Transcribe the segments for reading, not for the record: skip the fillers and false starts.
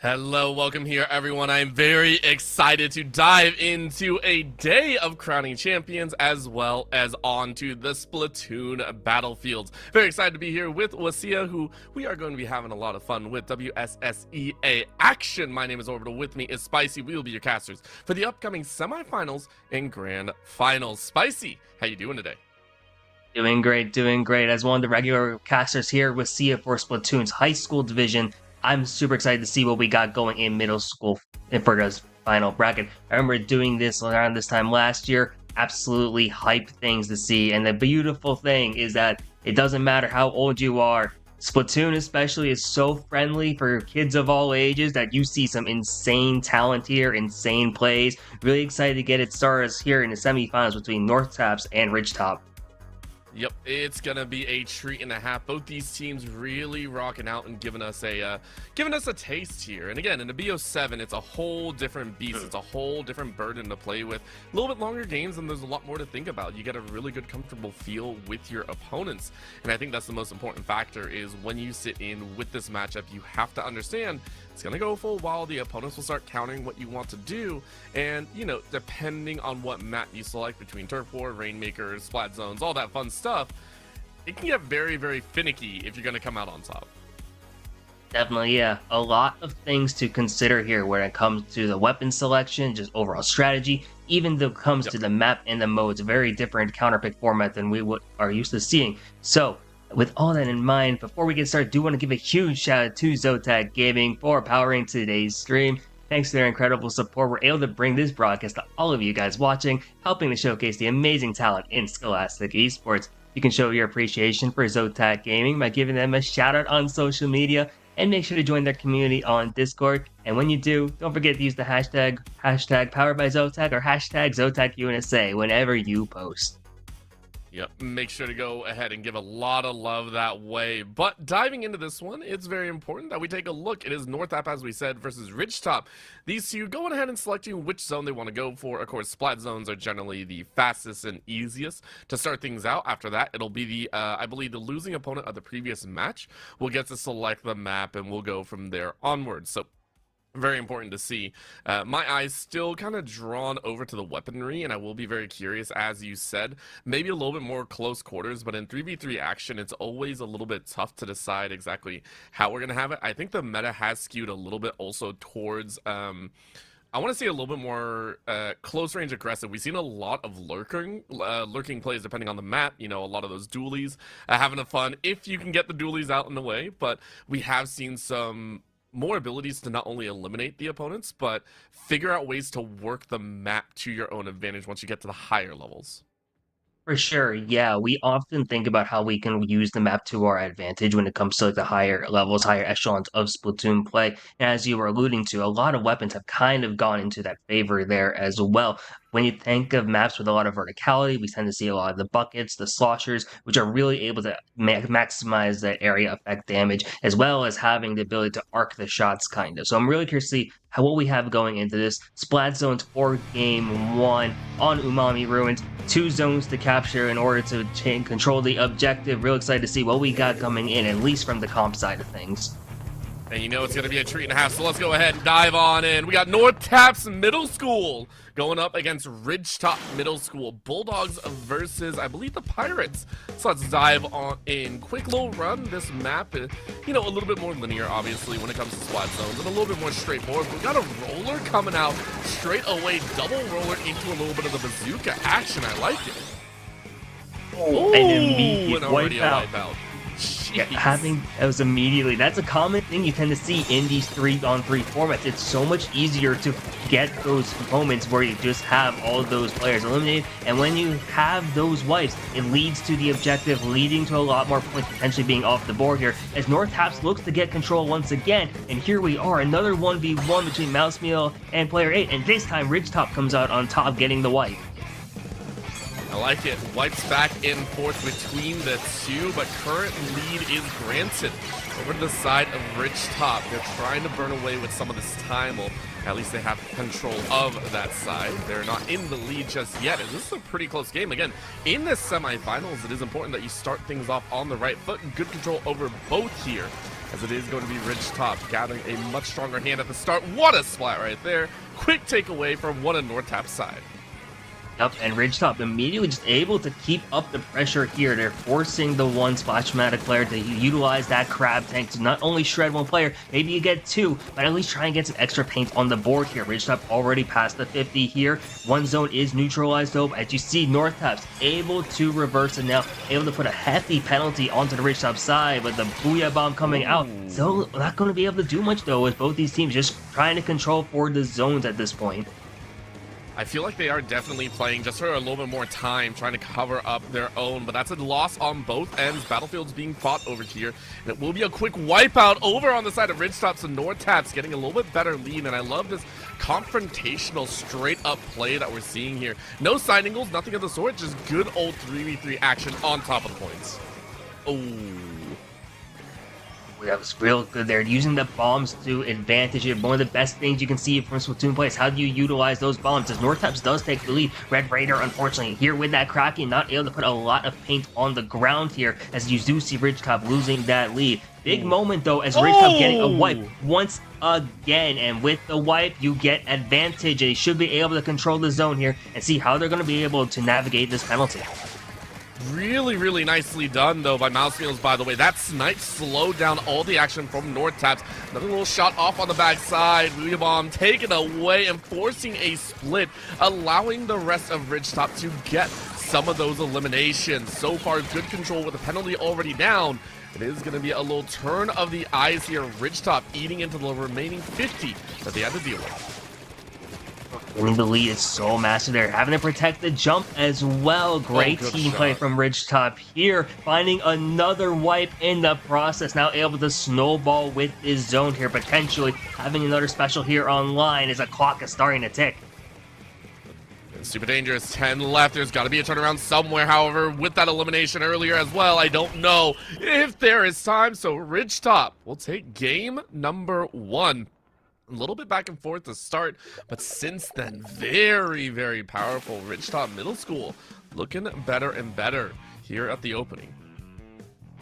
Hello, welcome here everyone. I'm very excited to dive into a day of crowning champions as well as onto the Splatoon battlefields. Very excited to be here with WSSEA, who we are going to be having a lot of fun with. WSSEA action. My name is Orbital, with me is Spicy. We will be your casters for the upcoming semifinals and grand finals. Spicy, how you doing today? Doing great. As one of the regular casters here with Sia for Splatoon's high school division, I'm super excited to see what we got going in middle school for this final bracket. I remember doing this around this time last year. Absolutely hype things to see. And the beautiful thing is that it doesn't matter how old you are. Splatoon especially is so friendly for kids of all ages that you see some insane talent here, insane plays. Really excited to get it started here in the semifinals between North Taps and Ridgetop. Yep, it's gonna be a treat and a half. Both these teams really rocking out and giving us a taste here. And again, in the BO7, it's a whole different beast. It's a whole different burden to play with. A little bit longer games, and there's a lot more to think about. You get a really good, comfortable feel with your opponents, and I think that's the most important factor. Is when you sit in with this matchup, you have to understand it's gonna go for a while. The opponents will start countering what you want to do, and depending on what map you select between turf war, rainmakers, splat zones, all that fun stuff, it can get very, very finicky if you're gonna come out on top. Definitely, yeah. A lot of things to consider here when it comes to the weapon selection, just overall strategy, even though it comes to the map and the modes, a very different counterpick format than we are used to seeing. So, with all that in mind, before we get started, I do want to give a huge shout out to Zotac Gaming for powering today's stream. Thanks to their incredible support, we're able to bring this broadcast to all of you guys watching, helping to showcase the amazing talent in Scholastic Esports. You can show your appreciation for Zotac Gaming by giving them a shout out on social media, and make sure to join their community on Discord. And when you do, don't forget to use the hashtag powered by Zotac or hashtag ZotacUNSA whenever you post. Yep, make sure to go ahead and give a lot of love that way. But diving into this one, it's very important that we take a look. It is North App, as we said, versus Ridgetop. These two going ahead and selecting which zone they want to go for. Of course, splat zones are generally the fastest and easiest to start things out. After that, it'll be the, I believe, the losing opponent of the previous match will get to select the map, and we'll go from there onwards. So, very important to see. My eyes still kind of drawn over to the weaponry, and I will be very curious, as you said, maybe a little bit more close quarters, but in 3v3 action, it's always a little bit tough to decide exactly how we're going to have it. I think the meta has skewed a little bit also towards, I want to see a little bit more close range aggressive. We've seen a lot of lurking plays depending on the map. A lot of those dualies, having a fun if you can get the dualies out in the way, but we have seen some more abilities to not only eliminate the opponents, but figure out ways to work the map to your own advantage once you get to the higher levels. For sure, yeah. We often think about how we can use the map to our advantage when it comes to the higher levels, higher echelons of Splatoon play. And as you were alluding to, a lot of weapons have kind of gone into that favor there as well. When you think of maps with a lot of verticality, we tend to see a lot of the buckets, the sloshers, which are really able to maximize that area effect damage, as well as having the ability to arc the shots, kind of. So I'm really curious to see what we have going into this. Splat Zones for Game 1 on Umami Ruins. 2 zones to capture in order to control the objective. Real excited to see what we got coming in, at least from the comp side of things. And it's going to be a treat and a half, so let's go ahead and dive on in. We got North Taps Middle School going up against Ridgetop Middle School. Bulldogs versus, I believe, the Pirates. So let's dive on in. Quick little run. This map, a little bit more linear, obviously, when it comes to splat zones, and a little bit more straightforward. We got a roller coming out straight away. Double roller into a little bit of the bazooka action. I like it. Oh, and immediate wipe out. Yeah, that's a common thing you tend to see in these 3-on-3 formats. It's so much easier to get those moments where you just have all of those players eliminated, and when you have those wipes, it leads to the objective, leading to a lot more points potentially being off the board here, as North Taps looks to get control once again, and here we are, another 1v1 between Mousemeal and Player 8, and this time Ridgetop comes out on top getting the wipe. I like it. Wipes back and forth between the two, but current lead is granted over to the side of Ridgetop. They're trying to burn away with some of this time. Well, at least they have control of that side. They're not in the lead just yet, and this is a pretty close game. Again, in the semifinals, it is important that you start things off on the right foot and good control over both here. as it is going to be Ridgetop gathering a much stronger hand at the start. What a splat right there. Quick takeaway from one of Nortap's side. Yep, and Ridgetop immediately just able to keep up the pressure here. They're forcing the one Splashmatic player to utilize that Crab Tank to not only shred one player, maybe you get two, but at least try and get some extra paint on the board here. Ridgetop already past the 50 here. One zone is neutralized though. As you see, Nortap's able to reverse it now, able to put a hefty penalty onto the Ridgetop side, but the Booyah Bomb coming out. So not going to be able to do much though, with both these teams just trying to control for the zones at this point. I feel like they are definitely playing just for a little bit more time, trying to cover up their own, but that's a loss on both ends. Battlefield's being fought over here, and it will be a quick wipeout over on the side of Ridgetop, so Nortap's getting a little bit better lead, and I love this confrontational, straight-up play that we're seeing here. No side angles, nothing of the sort, just good old 3v3 action on top of the points. Oh. That was real good there, using the bombs to advantage it. One of the best things you can see from Splatoon play is how do you utilize those bombs, as Nortap's does take the lead. Red Raider, unfortunately, here with that Kraken, not able to put a lot of paint on the ground here, as you do see Ridgetop losing that lead. Big moment, though, as Ridgetop getting a wipe once again, and with the wipe, you get advantage, and you should be able to control the zone here and see how they're going to be able to navigate this penalty. Really, really nicely done, though, by Mouse Meals, by the way. That snipe slowed down all the action from Nortap's. Another little shot off on the backside. Booyah Bomb taken away and forcing a split, allowing the rest of Ridgetop to get some of those eliminations. So far, good control with the penalty already down. It is going to be a little turn of the eyes here. Ridgetop eating into the remaining 50 that they had to deal with. Winning the lead is so massive there. Having to protect the jump as well. Great team play from Ridgetop here. Finding another wipe in the process. Now able to snowball with his zone here. Potentially having another special here online as a clock is starting to tick. Super dangerous. 10 left. There's got to be a turnaround somewhere. However, with that elimination earlier as well, I don't know if there is time. So Ridgetop will take game number 1. A little bit back and forth to start, but since then, very, very powerful. Ridgetop Middle School looking better and better here at the opening.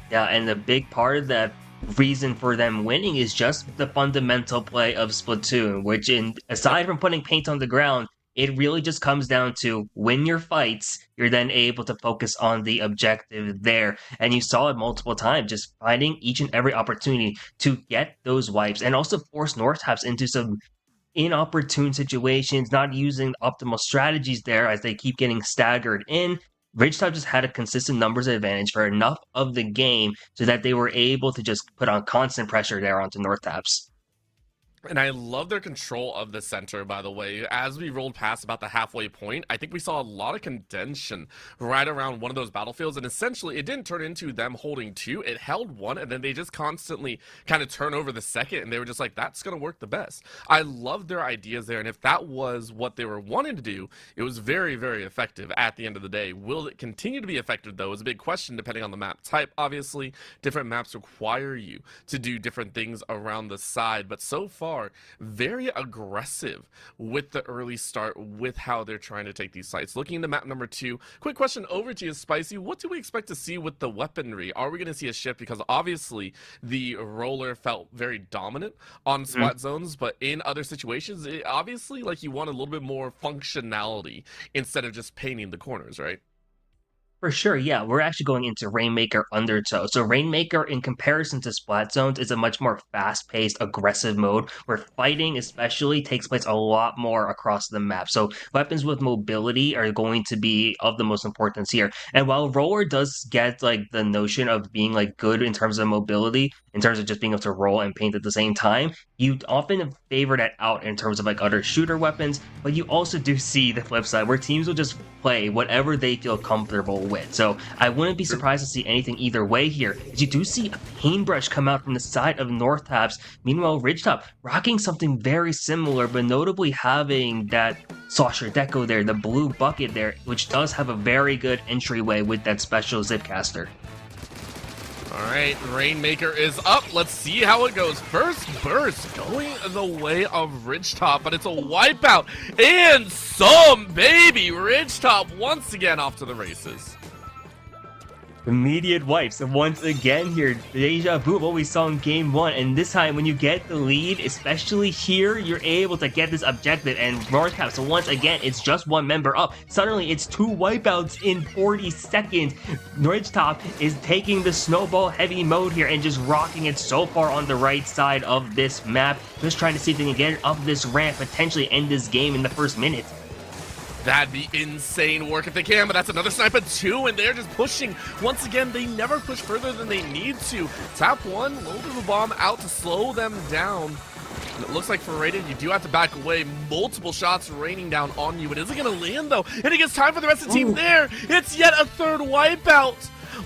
Yeah, and the big part of that reason for them winning is just the fundamental play of Splatoon, which, aside from putting paint on the ground, it really just comes down to win your fights, you're then able to focus on the objective there. And you saw it multiple times, just finding each and every opportunity to get those wipes and also force Nortap's into some inopportune situations, not using optimal strategies there as they keep getting staggered in. Ridgetop just had a consistent numbers advantage for enough of the game so that they were able to just put on constant pressure there onto Nortap's. And I love their control of the center, by the way. As we rolled past about the halfway point, I think we saw a lot of contention right around one of those battlefields. And essentially, it didn't turn into them holding 2. It held 1, and then they just constantly kind of turn over the second. And they were just like, that's going to work the best. I love their ideas there. And if that was what they were wanting to do, it was very, very effective at the end of the day. Will it continue to be effective, though, is a big question depending on the map type. Obviously, different maps require you to do different things around the side. But so far, very aggressive with the early start with how they're trying to take these sites. Looking into map number 2, quick question over to you, Spicy. What do we expect to see with the weaponry? Are we going to see a shift? Because obviously the roller felt very dominant on splat zones, but in other situations, it obviously, like, you want a little bit more functionality instead of just painting the corners, right? For sure, yeah. We're actually going into Rainmaker Undertow. So Rainmaker, in comparison to Splat Zones, is a much more fast-paced, aggressive mode where fighting especially takes place a lot more across the map. So weapons with mobility are going to be of the most importance here. And while Roller does get like the notion of being like good in terms of mobility, in terms of just being able to roll and paint at the same time, you often favor that out in terms of like other shooter weapons, but you also do see the flip side where teams will just play whatever they feel comfortable with. So I wouldn't be surprised to see anything either way here, as you do see a paintbrush come out from the side of Nortap's. Meanwhile, Ridgetop rocking something very similar, but notably having that saucer deco there, the blue bucket there, which does have a very good entryway with that special zipcaster. All right, Rainmaker is up. Let's see how it goes. First burst going the way of Ridgetop, but it's a wipeout. And some baby Ridgetop once again off to the races. Immediate wipes, and once again here, deja vu of what we saw in game 1, and this time when you get the lead, especially here, you're able to get this objective, and North Cap, so once again, it's just one member up. Suddenly, it's 2 wipeouts in 40 seconds. Ridgetop is taking the snowball heavy mode here and just rocking it so far on the right side of this map, just trying to see if they can get it up this ramp, potentially end this game in the first minute. That'd be insane work if they can, but that's another sniper too, and they're just pushing. Once again, they never push further than they need to. Tap one, load of a bomb out to slow them down. And it looks like for Raiden, you do have to back away. Multiple shots raining down on you. It isn't going to land, though. And it gets time for the rest of the team there. It's yet a third wipeout.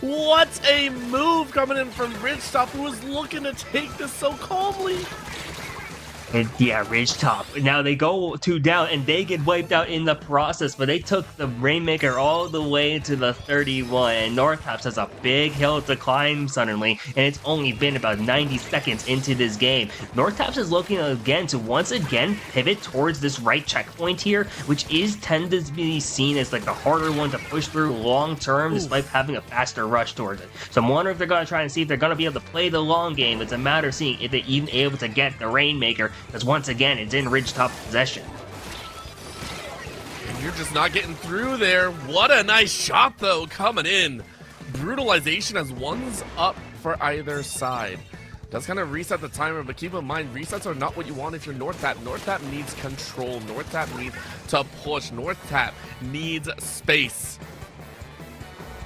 What a move coming in from Ridgetop, who was looking to take this so calmly. And yeah, Ridgetop. Now they go 2 down and they get wiped out in the process, but they took the Rainmaker all the way to the 31, and Northaps has a big hill to climb suddenly, and it's only been about 90 seconds into this game. Northaps is looking again to once again pivot towards this right checkpoint here, which is tended to be seen as like the harder one to push through long term, despite having a faster rush towards it. So I'm wondering if they're going to try and see if they're going to be able to play the long game. It's a matter of seeing if they're even able to get the Rainmaker, because once again, it's in Ridgetop's possession. And you're just not getting through there. What a nice shot, though, coming in. Brutalization as one's up for either side. Does kind of reset the timer, but keep in mind, resets are not what you want if you're North Tap. North Tap needs control. North Tap needs to push. North Tap needs space.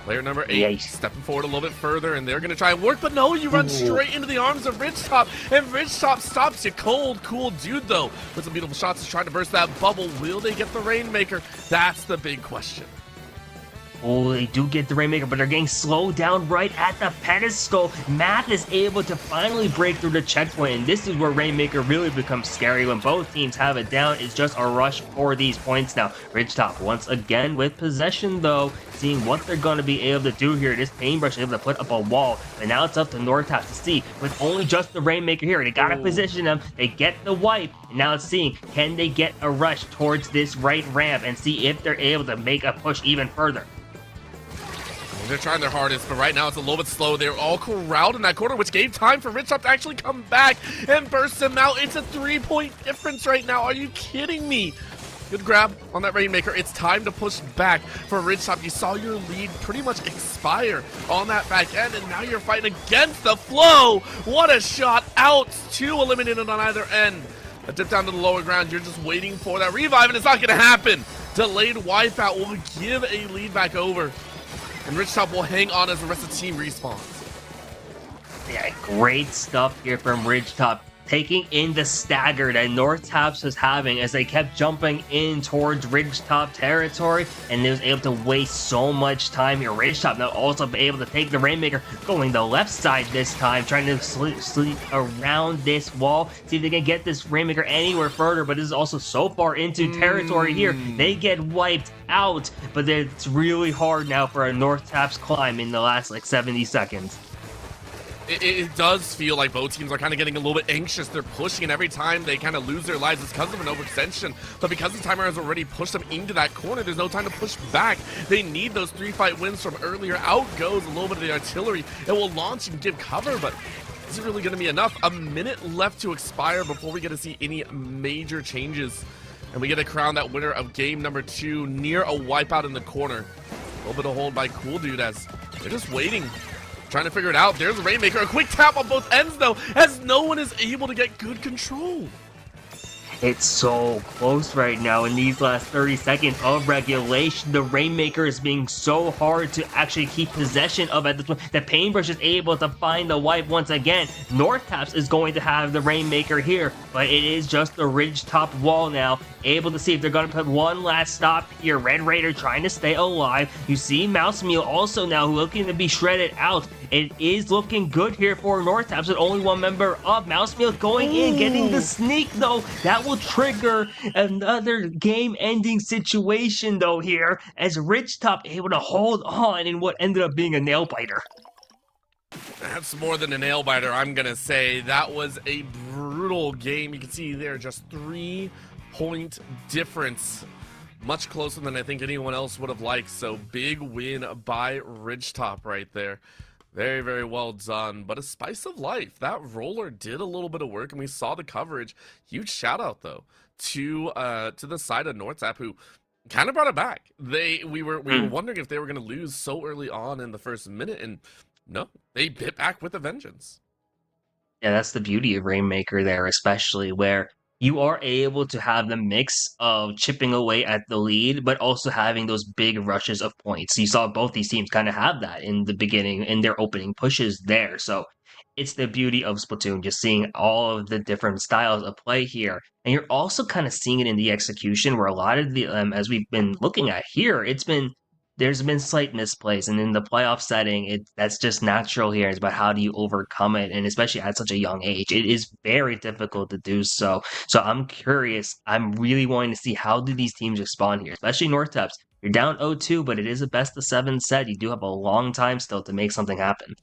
Player number 8 stepping forward a little bit further, and they're going to try and work, but no, you run straight into the arms of Ridgetop, and Ridgetop stops you cold. Cool dude, though, with some beautiful shots to try to burst that bubble. Will they get the Rainmaker? That's the big question. Oh, they do get the Rainmaker, but they're getting slowed down right at the pedestal. Math is able to finally break through the checkpoint, and this is where Rainmaker really becomes scary when both teams have it down. It's just a rush for these points now. Ridgetop once again with possession, though, seeing what they're going to be able to do here. This Paintbrush is able to put up a wall, and now it's up to Northaps to see, with only just the Rainmaker here. They got to position them, they get the wipe, and now it's seeing, can they get a rush towards this right ramp and see if they're able to make a push even further. They're trying their hardest, but right now it's a little bit slow. They're all corralled in that corner, which gave time for Ridgetop to actually come back and burst them out. It's a 3-point difference right now. Are you kidding me? Good grab on that Rainmaker. It's time to push back for Ridgetop. You saw your lead pretty much expire on that back end, and now you're fighting against the flow. What a shot out. 2 eliminated on either end. A dip down to the lower ground. You're just waiting for that revive, and it's not going to happen. Delayed wipeout will give a lead back over, and Ridgetop will hang on as the rest of the team respawns. Yeah, great stuff here from Ridgetop, taking in the stagger that Northaps was having as they kept jumping in towards Ridgetop territory, and they was able to waste so much time here. Ridgetop now also able to take the Rainmaker, going the left side this time, trying to sleep around this wall, see if they can get this Rainmaker anywhere further, but this is also so far into territory here. They get wiped out, but it's really hard now for a Northaps climb in the last like 70 seconds. It does feel like both teams are kind of getting a little bit anxious. They're pushing, and every time they kind of lose their lives, it's because of an overextension. But because the timer has already pushed them into that corner, there's no time to push back. They need those 3-fight wins from earlier. Out goes a little bit of the artillery. It will launch and give cover, but is it really going to be enough? A minute left to expire before we get to see any major changes. And we get to crown that winner of game number 2 near a wipeout in the corner. A little bit of hold by Cool Dude as they're just waiting, trying to figure it out. There's a Rainmaker. A quick tap on both ends, though, as no one is able to get good control. It's so close right now in these last 30 seconds of regulation. The Rainmaker is being so hard to actually keep possession of at this point. The Paintbrush is able to find the wipe once again. Northaps is going to have the Rainmaker here, but it is just the Ridgetop wall now. Able to see if they're going to put one last stop here. Red Raider trying to stay alive. You see Mouse Meal also now looking to be shredded out. It is looking good here for Northaps with only one member up. Mouse Meal going in, getting the sneak though. That will trigger another game-ending situation though here, as Ridgetop able to hold on in what ended up being a nail biter. That's more than a nail biter, I'm gonna say. That was a brutal game. You can see there just 3-point difference much closer than I think anyone else would have liked. So big win by Ridgetop right there. Very, very well done. But a spice of life. That roller did a little bit of work, and we saw the coverage. Huge shout out though to the side of NorthTap, who kind of brought it back. We were wondering if they were going to lose so early on in the first minute, and no, they bit back with a vengeance. Yeah, that's the beauty of Rainmaker there, especially where you are able to have the mix of chipping away at the lead, but also having those big rushes of points. You saw both these teams kind of have that in the beginning in their opening pushes there. So it's the beauty of Splatoon, just seeing all of the different styles of play here. And you're also kind of seeing it in the execution where a lot of the, as we've been looking at here, there's been slight misplays, and in the playoff setting, that's just natural here. It's about how do you overcome it, and especially at such a young age, it is very difficult to do so. So I'm curious. I'm really wanting to see how do these teams respond here, especially NorthTaps. You're down 0-2, but it is a best of 7 set. You do have a long time still to make something happen.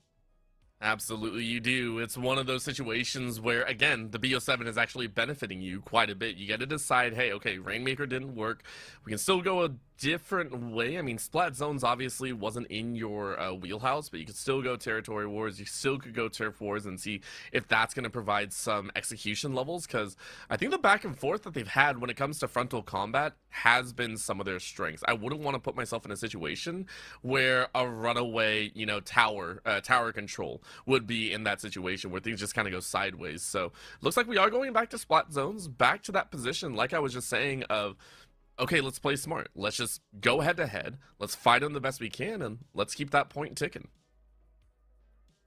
Absolutely, you do. It's one of those situations where, again, the BO7 is actually benefiting you quite a bit. You get to decide, hey, okay, Rainmaker didn't work. We can still go a different way. I mean, Splat Zones obviously wasn't in your wheelhouse, but you could still go Territory Wars. You still could go Turf Wars and see if that's going to provide some execution levels, because I think the back and forth that they've had when it comes to frontal combat has been some of their strengths. I wouldn't want to put myself in a situation where a runaway, tower control would be in that situation where things just kind of go sideways. So looks like we are going back to Splat Zones, back to that position, like I was just saying, of okay, let's play smart. Let's just go head to head. Let's fight them the best we can, and let's keep that point ticking.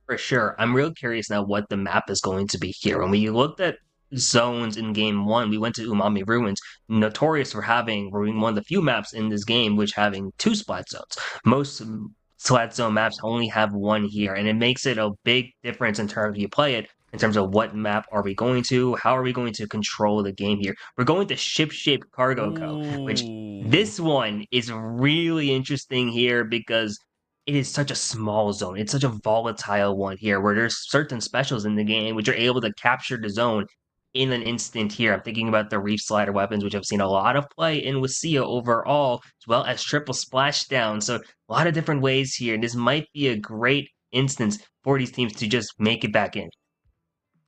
For sure. I'm real curious now what the map is going to be here. When we looked at zones in game one, we went to Umami Ruins, notorious for having one of the few maps in this game which having 2 splat zones. Most splat zone maps only have 1 here, and it makes it a big difference in terms of you play it, in terms of what map are we going to, how are we going to control the game here. We're going to Ship-Shaped Cargo Co., which this one is really interesting here because it is such a small zone. It's such a volatile one here where there's certain specials in the game which are able to capture the zone in an instant here. I'm thinking about the Reef Slider weapons, which I've seen a lot of play in WSSEA overall, as well as Triple Splashdown. So a lot of different ways here. This might be a great instance for these teams to just make it back in.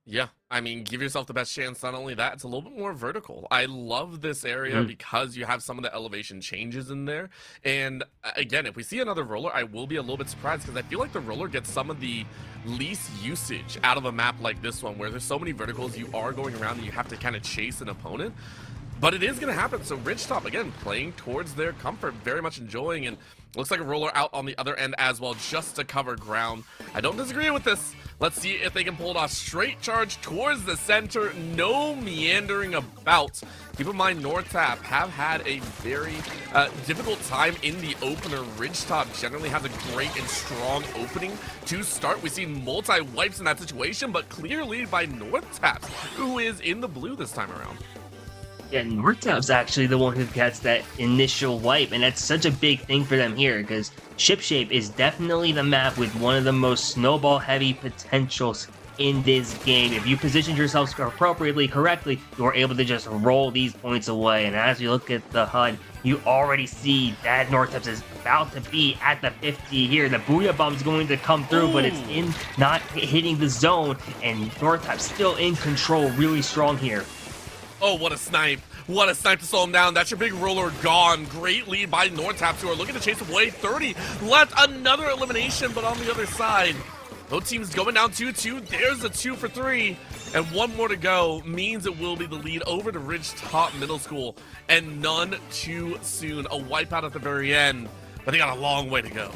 Yeah, I mean, give yourself the best chance. Not only that, it's a little bit more vertical. I love this area because you have some of the elevation changes in there. And again, if we see another roller, I will be a little bit surprised because I feel like the roller gets some of the least usage out of a map like this one, where there's so many verticals you are going around that you have to kind of chase an opponent. But it is going to happen. So Ridgetop, again, playing towards their comfort, very much enjoying, and looks like a roller out on the other end as well, just to cover ground. I don't disagree with this. Let's see if they can pull it off. Straight charge towards the center. No meandering about. Keep in mind, NorthTap have had a very difficult time in the opener. Ridgetop generally has a great and strong opening to start. We see multi-wipes in that situation, but clear lead by NorthTap, who is in the blue this time around. Yeah, NorthTap's actually the one who gets that initial wipe, and that's such a big thing for them here, because Ship-Shape is definitely the map with one of the most snowball-heavy potentials in this game. If you position yourself appropriately, correctly, you're able to just roll these points away, and as you look at the HUD, you already see that NorthTap is about to be at the 50 here. The Booyah Bomb's going to come through, but it's not hitting the zone, and NorthTap's still in control, really strong here. Oh, what a snipe. What a snipe to slow him down. That's your big roller gone. Great lead by NorthTap, who are looking to chase away. 30 left. Another elimination, but on the other side, both teams going down 2-2. There's a 2 for 3. And one more to go means it will be the lead over to Ridgetop Middle School. And none too soon. A wipeout at the very end, but they got a long way to go.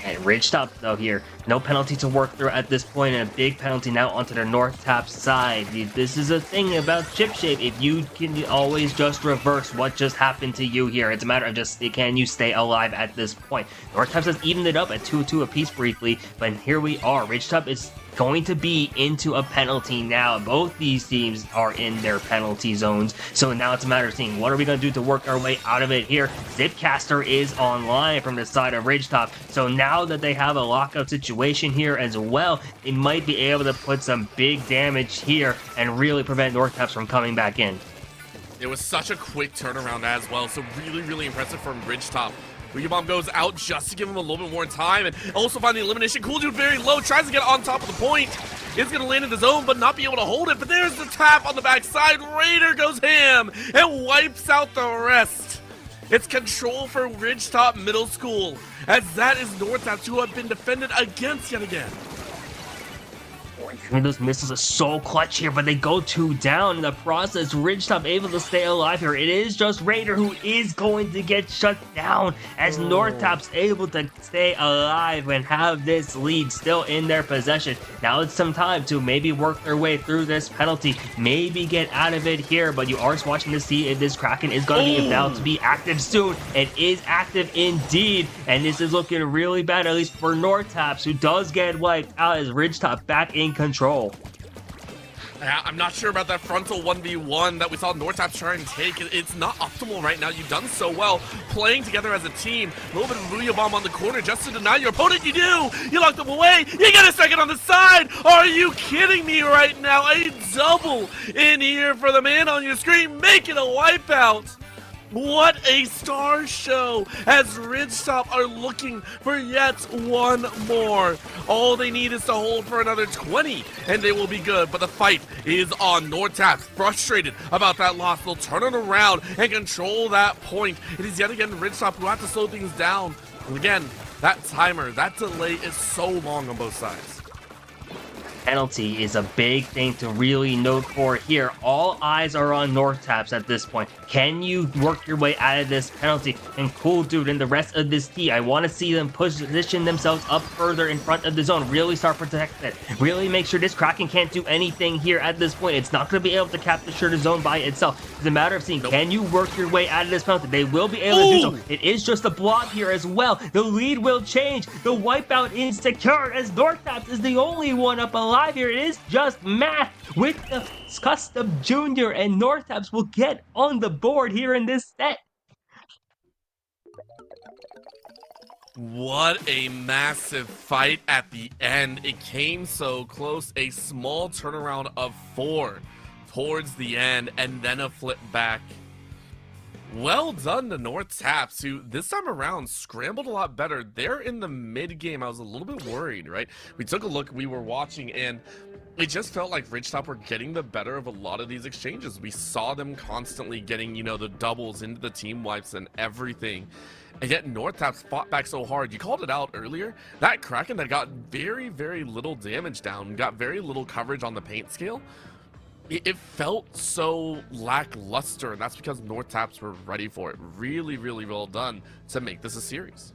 And Ridgetop, though, here, no penalty to work through at this point, and a big penalty now onto their NorthTap side. This is a thing about Ship-Shape. If you can always just reverse what just happened to you here, it's a matter of just, can you stay alive at this point? NorthTap has evened it up at 2-2 apiece briefly, but here we are. Ridgetop is going to be into a penalty now. Both these teams are in their penalty zones, so now it's a matter of seeing what are we going to do to work our way out of it here. Zipcaster is online from the side of Ridgetop, so now that they have a lockout situation here as well, they might be able to put some big damage here and really prevent NorthTap from coming back in. It was such a quick turnaround as well, so really, really impressive from Ridgetop. Bomb goes out just to give him a little bit more time, and also find the elimination. Cool Dude very low, tries to get on top of the point. It's going to land in the zone, but not be able to hold it. But there's the tap on the backside. Raider goes ham and wipes out the rest. It's control for Ridgetop Middle School, as that is North Taps, who have been defended against yet again. I mean, those missiles are so clutch here, but they go 2 down in the process. Ridgetop able to stay alive here. It is just Raider who is going to get shut down, as North Tap's able to stay alive and have this lead still in their possession. Now it's some time to maybe work their way through this penalty, maybe get out of it here, but you are watching to see if this Kraken is going to be about to be active soon. It is active indeed, and this is looking really bad, at least for North Taps, who does get wiped out as Ridgetop back in control. I'm not sure about that frontal 1v1 that we saw North Taps try and take. It's not optimal right now. You've done so well playing together as a team. A little bit of Booyah Bomb on the corner just to deny your opponent. You do! You locked them away! You get a second on the side! Are you kidding me right now? A double in here for the man on your screen. Make it a wipeout! What a star show, as Ridgetop are looking for yet one more. All they need is to hold for another 20, and they will be good. But the fight is on. North Taps, frustrated about that loss. They'll turn it around and control that point. It is yet again Ridgetop who have to slow things down. And again, that timer, that delay is so long on both sides. Penalty is a big thing to really note for here. All eyes are on North Taps at this point. Can you work your way out of this penalty? And Cool Dude and the rest of this team, I want to see them position themselves up further in front of the zone. Really start protecting it. Really make sure this Kraken can't do anything here at this point. It's not going to be able to capture the zone by itself. It's a matter of seeing, can you work your way out of this penalty? They will be able to do so. It is just a block here as well. The lead will change. The wipeout is secured, as North Taps is the only one up alive here. It is just math with the Custom Junior, and North Taps will get on the board here in this set. What a massive fight at the end. It came so close. A small turnaround of 4 towards the end, and then a flip back. Well done to North Taps, who this time around scrambled a lot better. They're in the mid game. I was a little bit worried, right? We took a look, we were watching, and it just felt like Ridgetop were getting the better of a lot of these exchanges. We saw them constantly getting, you know, the doubles into the team wipes and everything. And yet North Taps fought back so hard. You called it out earlier. That Kraken that got very, very little damage down, got very little coverage on the paint scale. It felt so lackluster, and that's because North Taps were ready for it. Really, really well done to make this a series.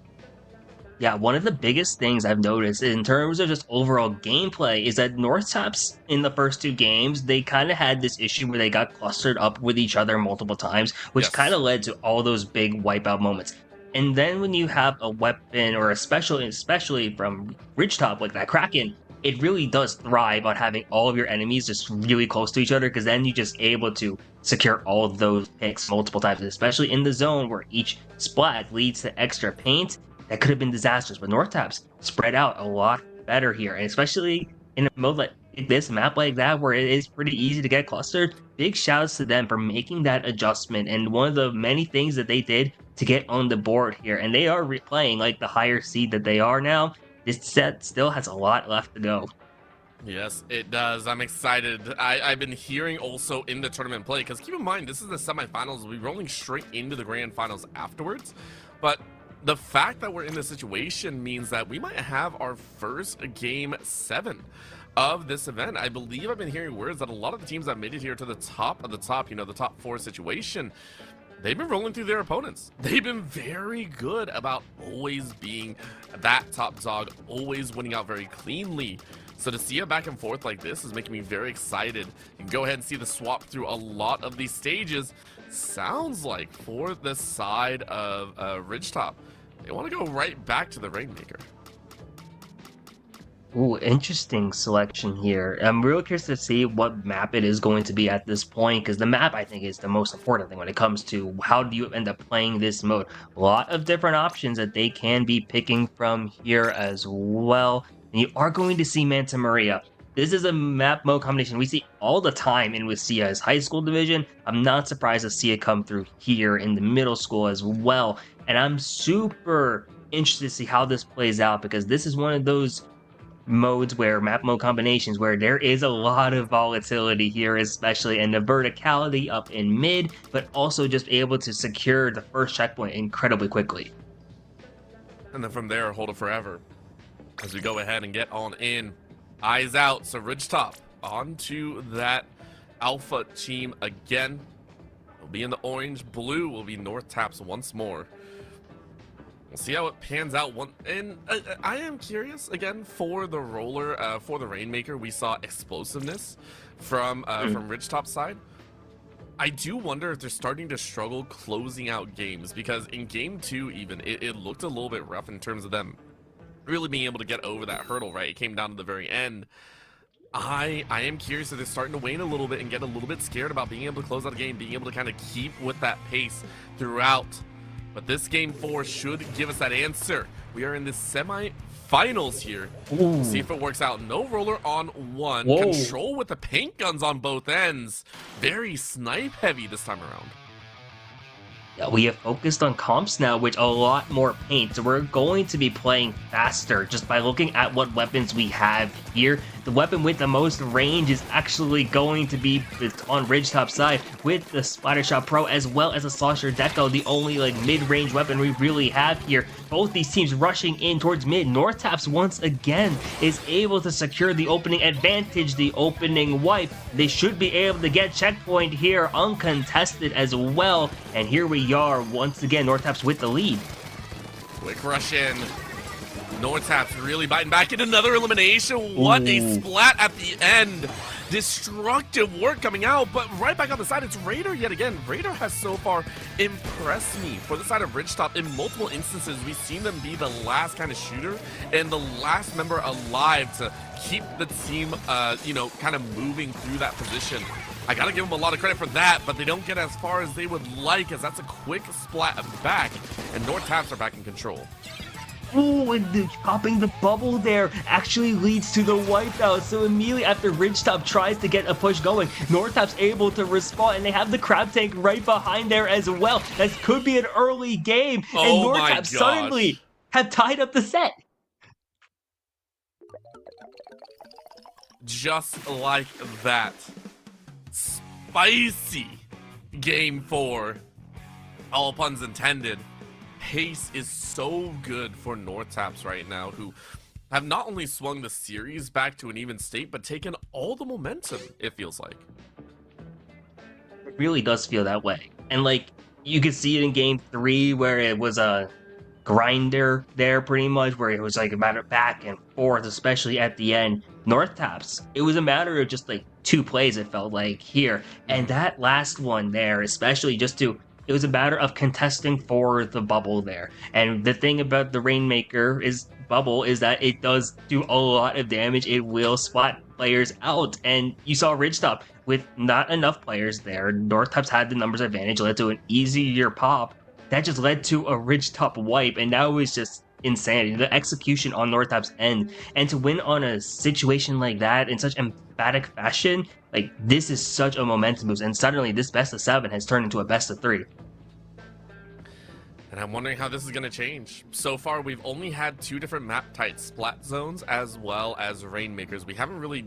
Yeah, one of the biggest things I've noticed in terms of just overall gameplay is that North Taps in the first 2 games, they kind of had this issue where they got clustered up with each other multiple times, which kind of led to all those big wipeout moments. And then when you have a weapon, or especially from Ridgetop like that Kraken, it really does thrive on having all of your enemies just really close to each other, because then you're just able to secure all of those picks multiple times, especially in the zone where each splat leads to extra paint. That could have been disastrous, but North Taps spread out a lot better here, and especially in a mode like this, map like that, where it is pretty easy to get clustered. Big shouts to them for making that adjustment, and one of the many things that they did to get on the board here, and they are replaying like the higher seed that they are now. This set still has a lot left to go. Yes, it does. I'm excited. I've been hearing also in the tournament play, because keep in mind, this is the semifinals. We're rolling straight into the grand finals afterwards. But the fact that we're in this situation means that we might have our first game 7 of this event. I believe I've been hearing words that a lot of the teams that made it here to the top of the top, you know, the top 4 situation, they've been rolling through their opponents. They've been very good about always being that top dog, always winning out very cleanly. So to see a back and forth like this is making me very excited. You can go ahead and see the swap through a lot of these stages. Sounds like for the side of Ridgetop, they want to go right back to the Rainmaker. Ooh, interesting selection here. I'm real curious to see what map it is going to be at this point, because the map, I think, is the most important thing when it comes to how do you end up playing this mode. A lot of different options that they can be picking from here as well. And you are going to see Manta Maria. This is a map mode combination we see all the time in with SEA's high school division. I'm not surprised to see it come through here in the middle school as well. And I'm super interested to see how this plays out, because this is one of those modes where map mode combinations where there is a lot of volatility here, especially in the verticality up in mid, but also just able to secure the first checkpoint incredibly quickly. And then from there, hold it forever. As we go ahead and get on in. Eyes out, so Ridgetop onto that Alpha team again. Will be in the orange. Blue will be North Taps once more. We'll see how it pans out. And I am curious again for the roller, for the Rainmaker. We saw explosiveness from Ridgetop's side. I do wonder if they're starting to struggle closing out games, because in game 2 even it looked a little bit rough in terms of them really being able to get over that hurdle. Right, it came down to the very end. I am curious if they're starting to wane a little bit and get a little bit scared about being able to close out a game, being able to kind of keep with that pace throughout. But this game 4 should give us that answer. We are in the semi-finals here. We'll see if it works out. No roller on one. Whoa. Control with the paint guns on both ends. Very snipe heavy this time around. Yeah, we have focused on comps now, which a lot more paint. So we're going to be playing faster just by looking at what weapons we have here. The weapon with the most range is actually going to be on Ridgetop's side with the Splattershot Pro, as well as the Slosher Deco, the only mid-range weapon we really have here. Both these teams rushing in towards mid. North Taps once again is able to secure the opening advantage, the opening wipe. They should be able to get checkpoint here uncontested as well. And here we are once again, North Taps with the lead. Quick rush in. North Taps really biting back in another elimination. What a splat at the end. Destructive work coming out, but right back on the side, it's Raider yet again. Raider has so far impressed me for the side of Ridgetop. In multiple instances, we've seen them be the last kind of shooter and the last member alive to keep the team, kind of moving through that position. I gotta give them a lot of credit for that, but they don't get as far as they would like, as that's a quick splat back, and North Taps are back in control. Ooh, and popping the bubble there actually leads to the wipeout. So immediately after Ridgetop tries to get a push going, North Tap's able to respond, and they have the crab tank right behind there as well. That could be an early game, and North Tap suddenly have tied up the set. Just like that. Spicy game 4. All puns intended. Pace is so good for North Taps right now, who have not only swung the series back to an even state, but taken all the momentum, it feels like. It really does feel that way. And you could see it in game 3 where it was a grinder there pretty much, where it was a matter of back and forth, especially at the end. North Taps, it was a matter of just 2 plays, it felt like here. And that last one there, especially it was a matter of contesting for the bubble there. And the thing about the Rainmaker bubble is that it does do a lot of damage. It will spot players out. And you saw Ridgetop with not enough players there. North Taps had the numbers advantage, led to an easier pop. That just led to a Ridgetop wipe, and that was just insanity. The execution on North Tap's end, and to win on a situation like that in such emphatic fashion, this is such a momentum boost, and suddenly this best of 7 has turned into a best of 3. And I'm wondering how this is going to change. So far, we've only had 2 different map types, Splat Zones as well as Rainmakers. We haven't really,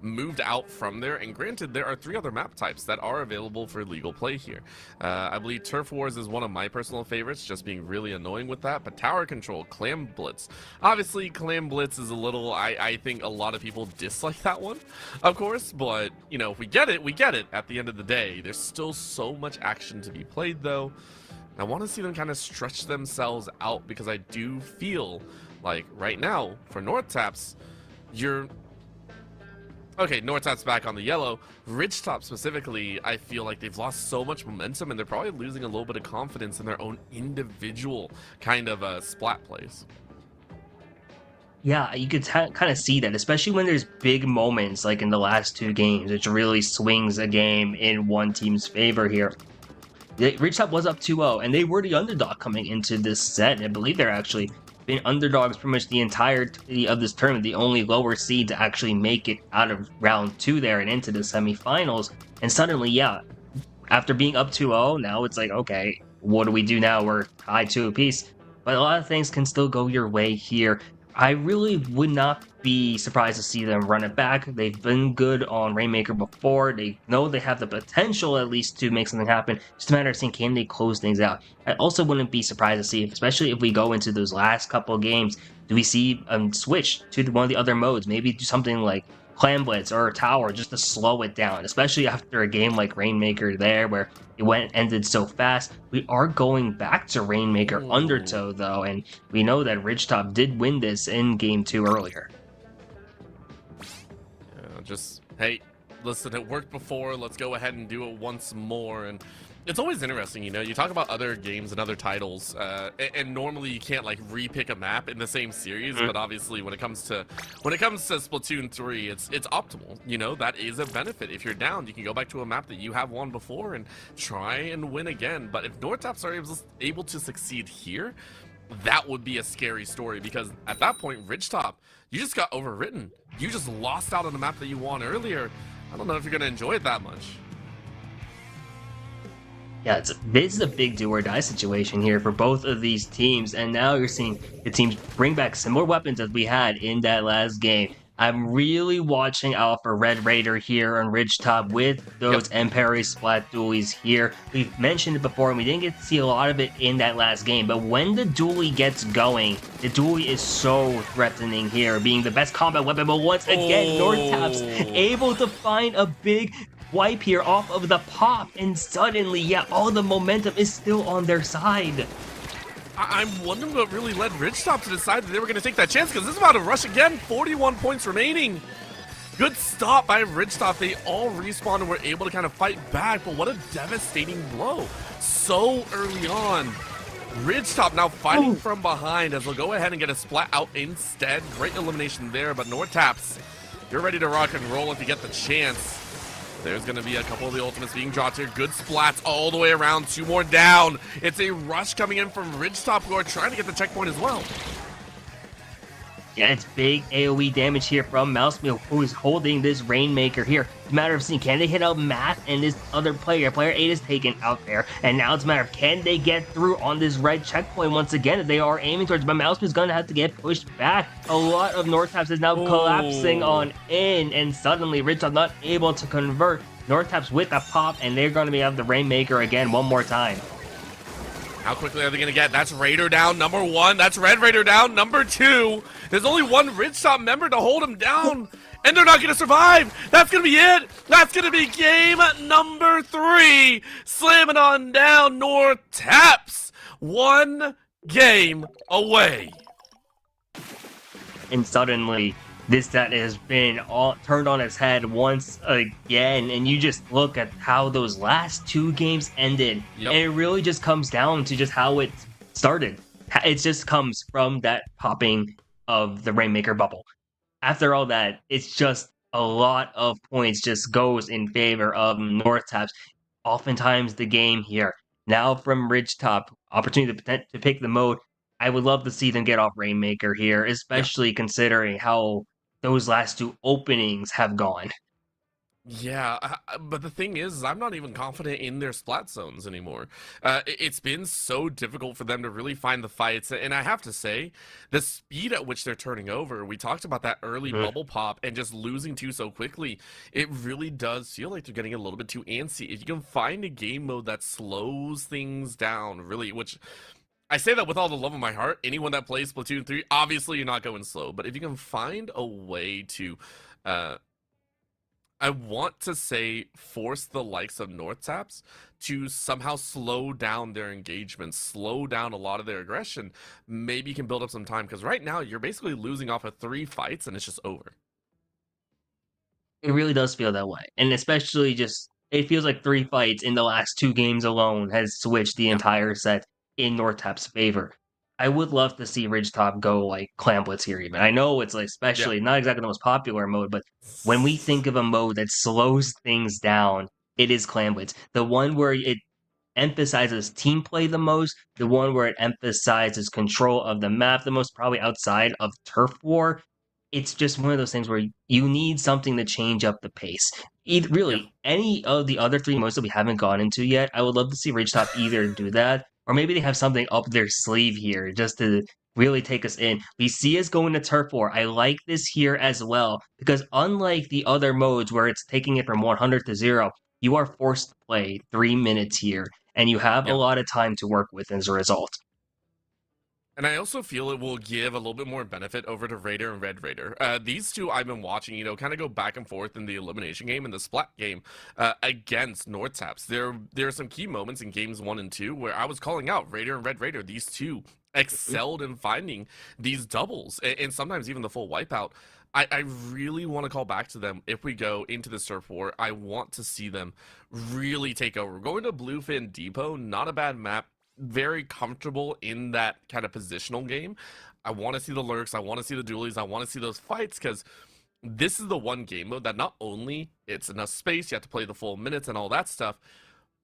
moved out from there. And granted, there are 3 other map types that are available for legal play here. I believe Turf Wars is one of my personal favorites, just being really annoying with that. But Tower Control, Clam Blitz. Obviously, Clam Blitz is a little, I think a lot of people dislike that one, of course. But, if we get it, we get it at the end of the day. There's still so much action to be played, though. I want to see them kind of stretch themselves out, because I do feel like right now for North Taps, North Taps back on the yellow. Ridgetop specifically, I feel like they've lost so much momentum, and they're probably losing a little bit of confidence in their own individual kind of splat plays. Yeah, you could kind of see that, especially when there's big moments like in the last 2 games, which really swings a game in one team's favor here. Ridgetop was up 2-0, and they were the underdog coming into this set. I believe they're actually been underdogs pretty much the entirety of this tournament, the only lower seed to actually make it out of round 2 there and into the semifinals. And suddenly, yeah, after being up 2-0, now it's like, okay, what do we do now? We're tied 2 apiece. But a lot of things can still go your way here. I really would not be surprised to see them run it back. They've been good on Rainmaker before. They know they have the potential at least to make something happen. Just a matter of seeing, can they close things out? I also wouldn't be surprised to see, especially if we go into those last couple of games, do we see switch to one of the other modes? Maybe do something like Clan Blitz or Tower just to slow it down, especially after a game like Rainmaker there where it ended so fast. We are going back to Rainmaker Undertow though, and we know that Ridgetop did win this in game 2 earlier. Just, hey, listen, it worked before, let's go ahead and do it once more. And it's always interesting, you know, you talk about other games and other titles, and normally you can't like repick a map in the same series, but obviously when it comes to Splatoon 3, it's optimal. You know, that is a benefit. If you're down, you can go back to a map that you have won before and try and win again. But if Nortaps are able to succeed here, that would be a scary story, because at that point, Ridgetop, you just got overwritten. You just lost out on the map that you won earlier. I don't know if you're going to enjoy it that much. Yeah, this is a big do-or-die situation here for both of these teams, and now you're seeing the teams bring back similar weapons as we had in that last game. I'm really watching out for Red Raider here on Ridgetop with those Emperi Splat dualies here. We've mentioned it before, and we didn't get to see a lot of it in that last game, but when the dually gets going, the dually is so threatening here, being the best combat weapon, but once again, Nortap's able to find a big wipe here off of the pop, and suddenly, yeah, all the momentum is still on their side. I'm wondering what really led Ridgetop to decide that they were going to take that chance, because this is about to rush again. 41 points remaining. Good stop by Ridgetop. They all respawned and were able to kind of fight back, but what a devastating blow so early on. Ridgetop now fighting from behind as they'll go ahead and get a splat out instead. Great elimination there, but Nortaps, you're ready to rock and roll if you get the chance. There's going to be a couple of the ultimates being dropped here. Good splats all the way around. 2 more down. It's a rush coming in from Ridgetop, who are trying to get the checkpoint as well. Yeah, it's big AoE damage here from Mousemeal, who is holding this Rainmaker here. It's a matter of seeing, can they hit out Matt and this other player? Player 8 is taken out there, and now it's a matter of, can they get through on this red checkpoint once again that they are aiming towards, but Mousemeal is going to have to get pushed back. A lot of Nortaps is now collapsing on in, and suddenly Ridgetop not able to convert. Nortaps with a pop, and they're going to be out of the Rainmaker again one more time. How quickly are they going to get? That's Raider down, number 1. That's Red Raider down, number 2. There's only one Ridgetop member to hold him down, and they're not going to survive. That's going to be it. That's going to be game number 3. Slamming on down, Nortaps. 1 game away. And suddenly, this set has been turned on its head once again, and you just look at how those last 2 games ended, and it really just comes down to just how it started. It just comes from that popping of the Rainmaker bubble. After all that, it's just a lot of points just goes in favor of Nortaps. Oftentimes the game here, now from Ridgetop, opportunity to pick the mode. I would love to see them get off Rainmaker here, especially considering how those last 2 openings have gone. Yeah, but the thing is, I'm not even confident in their splat zones anymore. It's been so difficult for them to really find the fights, and I have to say, the speed at which they're turning over, we talked about that early bubble pop and just losing 2 so quickly, it really does feel like they're getting a little bit too antsy. If you can find a game mode that slows things down, really, which I say that with all the love of my heart. Anyone that plays Splatoon 3, obviously you're not going slow, but if you can find a way to, I want to say, force the likes of Nortaps to somehow slow down their engagement, slow down a lot of their aggression, maybe you can build up some time, because right now you're basically losing off of 3 fights and it's just over. It really does feel that way, and especially just, it feels like 3 fights in the last 2 games alone has switched the entire set in Nortap's favor. I would love to see Ridgetop go like Clan Blitz here even. I know it's like especially not exactly the most popular mode, but when we think of a mode that slows things down, it is Clan Blitz. The one where emphasizes team play the most, the one where it emphasizes control of the map the most, probably outside of Turf War. It's just one of those things where you need something to change up the pace. Yeah. Really, any of the other three modes that we haven't gone into yet, I would love to see Ridgetop either do that, or maybe they have something up their sleeve here just to really take us in. We see us going to Turf War. I like this here as well, because unlike the other modes where it's taking it from 100 to 0, you are forced to play 3 minutes here, and you have a Yeah. lot of time to work with as a result. And I also feel it will give a little bit more benefit over to Raider and Red Raider. These two I've been watching, kind of go back and forth in the elimination game and the Splat game against North Taps. There are some key moments in games 1 and 2 where I was calling out Raider and Red Raider. These two excelled in finding these doubles and sometimes even the full wipeout. I really want to call back to them if we go into the Surf War. I want to see them really take over. Going to Bluefin Depot, not a bad map. Very comfortable in that kind of positional game. I want to see the lurks. I want to see the dualies. I want to see those fights because this is the one game mode that not only it's enough space, you have to play the full minutes and all that stuff,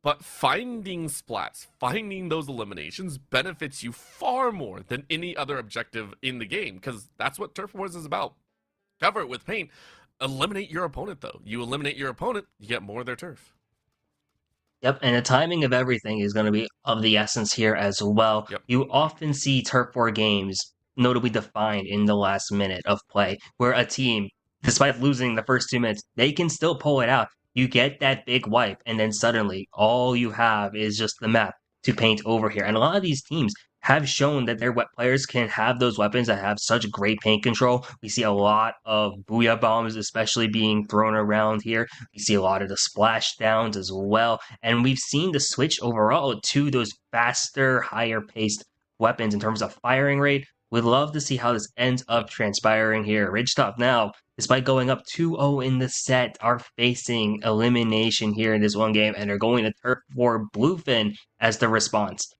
but finding splats, finding those eliminations benefits you far more than any other objective in the game because that's what Turf Wars is about. Cover it with paint. Eliminate your opponent, though. You eliminate your opponent, you get more of their turf. Yep, and the timing of everything is going to be of the essence here as well. Yep. You often see Turf War games notably defined in the last minute of play, where a team, despite losing the first 2 minutes, they can still pull it out. You get that big wipe, and then suddenly all you have is just the map to paint over here. And a lot of these teams have shown that their wet players can have those weapons that have such great paint control. We see a lot of booyah bombs, especially being thrown around here. We see a lot of the splash downs as well. And we've seen the switch overall to those faster, higher paced weapons in terms of firing rate. We'd love to see how this ends up transpiring here. Ridgetop now, despite going up 2-0 in the set, are facing elimination here in this one game, and they're going to Turf War Bluefin as the response.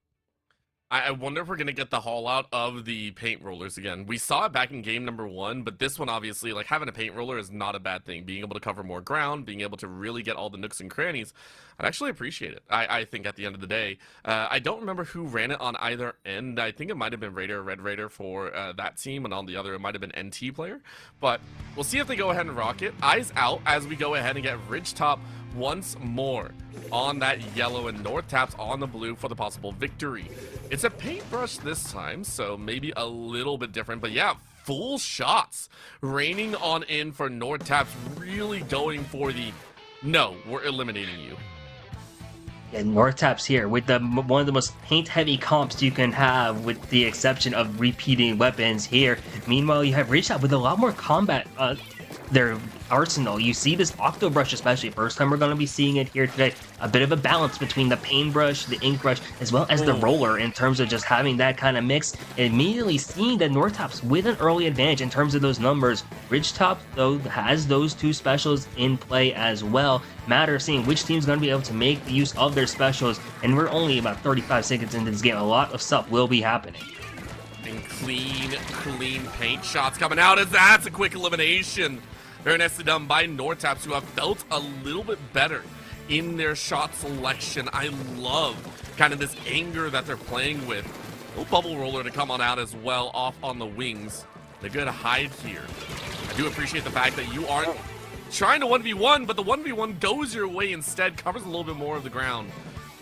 I wonder if we're going to get the haul out of the paint rollers again. We saw it back in game number 1, but this one obviously, like having a paint roller is not a bad thing. Being able to cover more ground, being able to really get all the nooks and crannies, I'd actually appreciate it. I think at the end of the day, I don't remember who ran it on either end. I think it might have been Raider or Red Raider for that team, and on the other it might have been NT player. But we'll see if they go ahead and rock it. Eyes out as we go ahead and get Ridgetop once more on that yellow and North Taps on the blue for the possible victory. It's a paintbrush this time, so maybe a little bit different, but yeah, full shots raining on in for North Taps, really going for the no, we're eliminating you. Yeah, North Taps here with one of the most paint-heavy comps you can have, with the exception of repeating weapons here. Meanwhile, you have Ridgetop with a lot more combat their arsenal. You see this Octobrush, especially first time we're going to be seeing it here today. A bit of a balance between the paintbrush, the ink brush, as well as the roller in terms of just having that kind of mix. Immediately seeing that North Taps with an early advantage in terms of those numbers. Ridgetop, though, has those two specials in play as well. Matter of seeing which team's going to be able to make the use of their specials, and we're only about 35 seconds into this game. A lot of stuff will be happening. And clean paint shots coming out as that's a quick elimination. Very nicely done by North Taps, who have felt a little bit better in their shot selection. I love kind of this anger that they're playing with. A little bubble roller to come on out as well, off on the wings. They're going to hide here. I do appreciate the fact that you aren't trying to 1v1, but the 1v1 goes your way instead, covers a little bit more of the ground.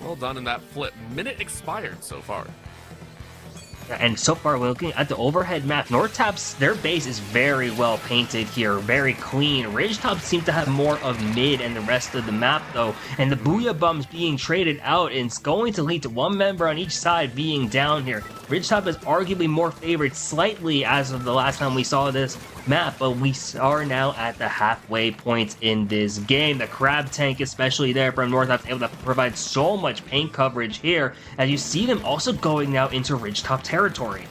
Well done in that flip. Minute expired so far. And so far, we're looking at the overhead map. North Taps, their base is very well painted here, very clean. Ridgetop seems to have more of mid and the rest of the map, though. And the Booyah Bums being traded out, and it's going to lead to one member on each side being down here. Ridgetop is arguably more favored slightly as of the last time we saw this map, but we are now at the halfway point in this game. The Crab Tank, especially there from North Taps, able to provide so much paint coverage here, as you see them also going now into Ridgetop territory.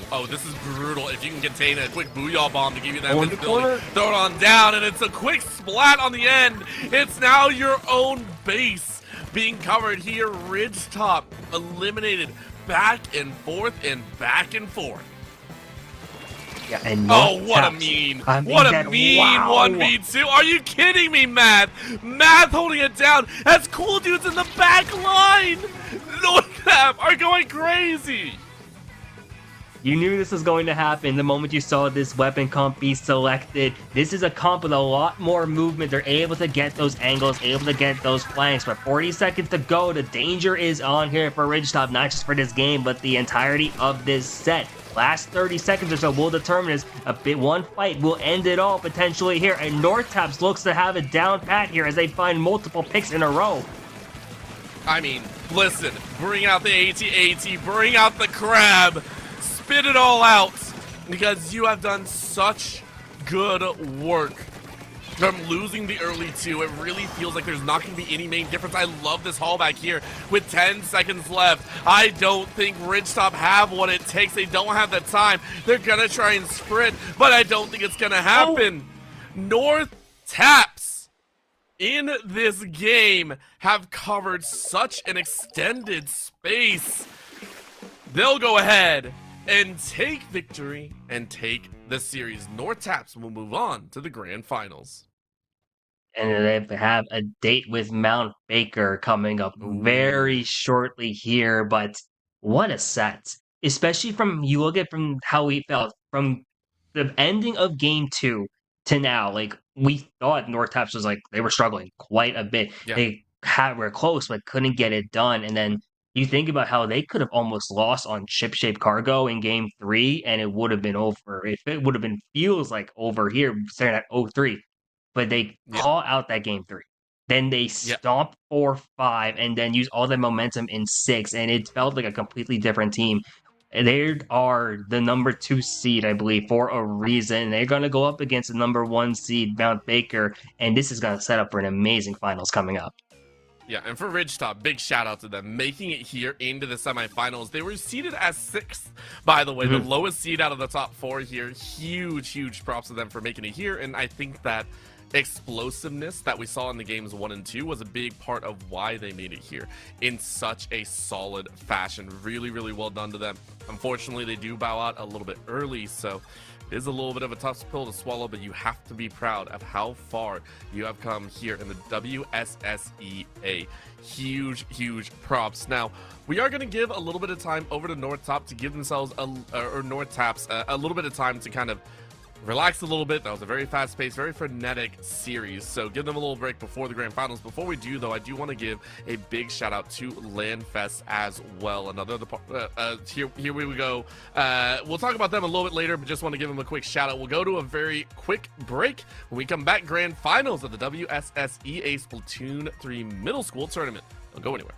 Oh, this is brutal. If you can contain a quick Booyah Bomb to give you that visibility, throw it on down, and it's a quick splat on the end. It's now your own base being covered here. Ridgetop eliminated back and forth and back and forth. Yeah, and Oh, North what a taps. mean, I mean, what a that, mean wow. 1v2. Are you kidding me, Math? Math holding it down. That's cool dudes in the back line. Northap are going crazy. You knew this was going to happen the moment you saw this weapon comp be selected. This is a comp with a lot more movement. They're able to get those angles, able to get those flanks, but 40 seconds to go. The danger is on here for Ridgetop, not just for this game, but the entirety of this set. Last 30 seconds or so will determine this. One fight will end it all potentially here, and North Taps looks to have it down pat here as they find multiple picks in a row. I mean, listen, bring out the AT-AT, bring out the crab. Spit it all out, because you have done such good work from losing the early two. It really feels like there's not going to be any main difference. I love this haul back here with 10 seconds left. I don't think Ridgetop have what it takes. They don't have the time. They're going to try and sprint, but I don't think it's going to happen. North Taps in this game have covered such an extended space. They'll go ahead and take victory and take the series. North Taps will move on to the grand finals. And they have a date with Mount Baker coming up very shortly here, but what a set. Especially from, you look at from how we felt from the ending of game 2 to now. Like, we thought North Taps was like, they were struggling quite a bit. Yeah. They were close, but couldn't get it done. And then you think about how they could have almost lost on Ship-Shape Cargo in game 3, and it would have been over. If it would have been feels like over here, staring at 0-3. But they call out that game 3. Then they stomp 4-5 and then use all the momentum in 6. And it felt like a completely different team. They are the number 2 seed, I believe, for a reason. They're going to go up against the number 1 seed, Mount Baker. And this is going to set up for an amazing finals coming up. Yeah, and for Ridgetop, big shout out to them making it here into the semifinals. They were seeded as 6th, by the way, the lowest seed out of the top 4 here. Huge props to them for making it here. And I think that explosiveness that we saw in the games 1 and 2 was a big part of why they made it here in such a solid fashion. Really well done to them. Unfortunately, they do bow out a little bit early, so it is a little bit of a tough pill to swallow, but you have to be proud of how far you have come here in the WSSEA. Huge props. Now, we are going to give a little bit of time over to North Top to give themselves, or North Taps, a little bit of time to kind of relax a little bit. That was a very fast-paced, very frenetic series, so give them a little break before the grand finals. Before we do, though, I do want to give a big shout out to LandFest as well. Another here we go. We'll talk about them a little bit later, but just want to give them a quick shout out. We'll go to a very quick break. When we come back, grand finals of the WSSEA Splatoon 3 Middle School Tournament. Don't go anywhere.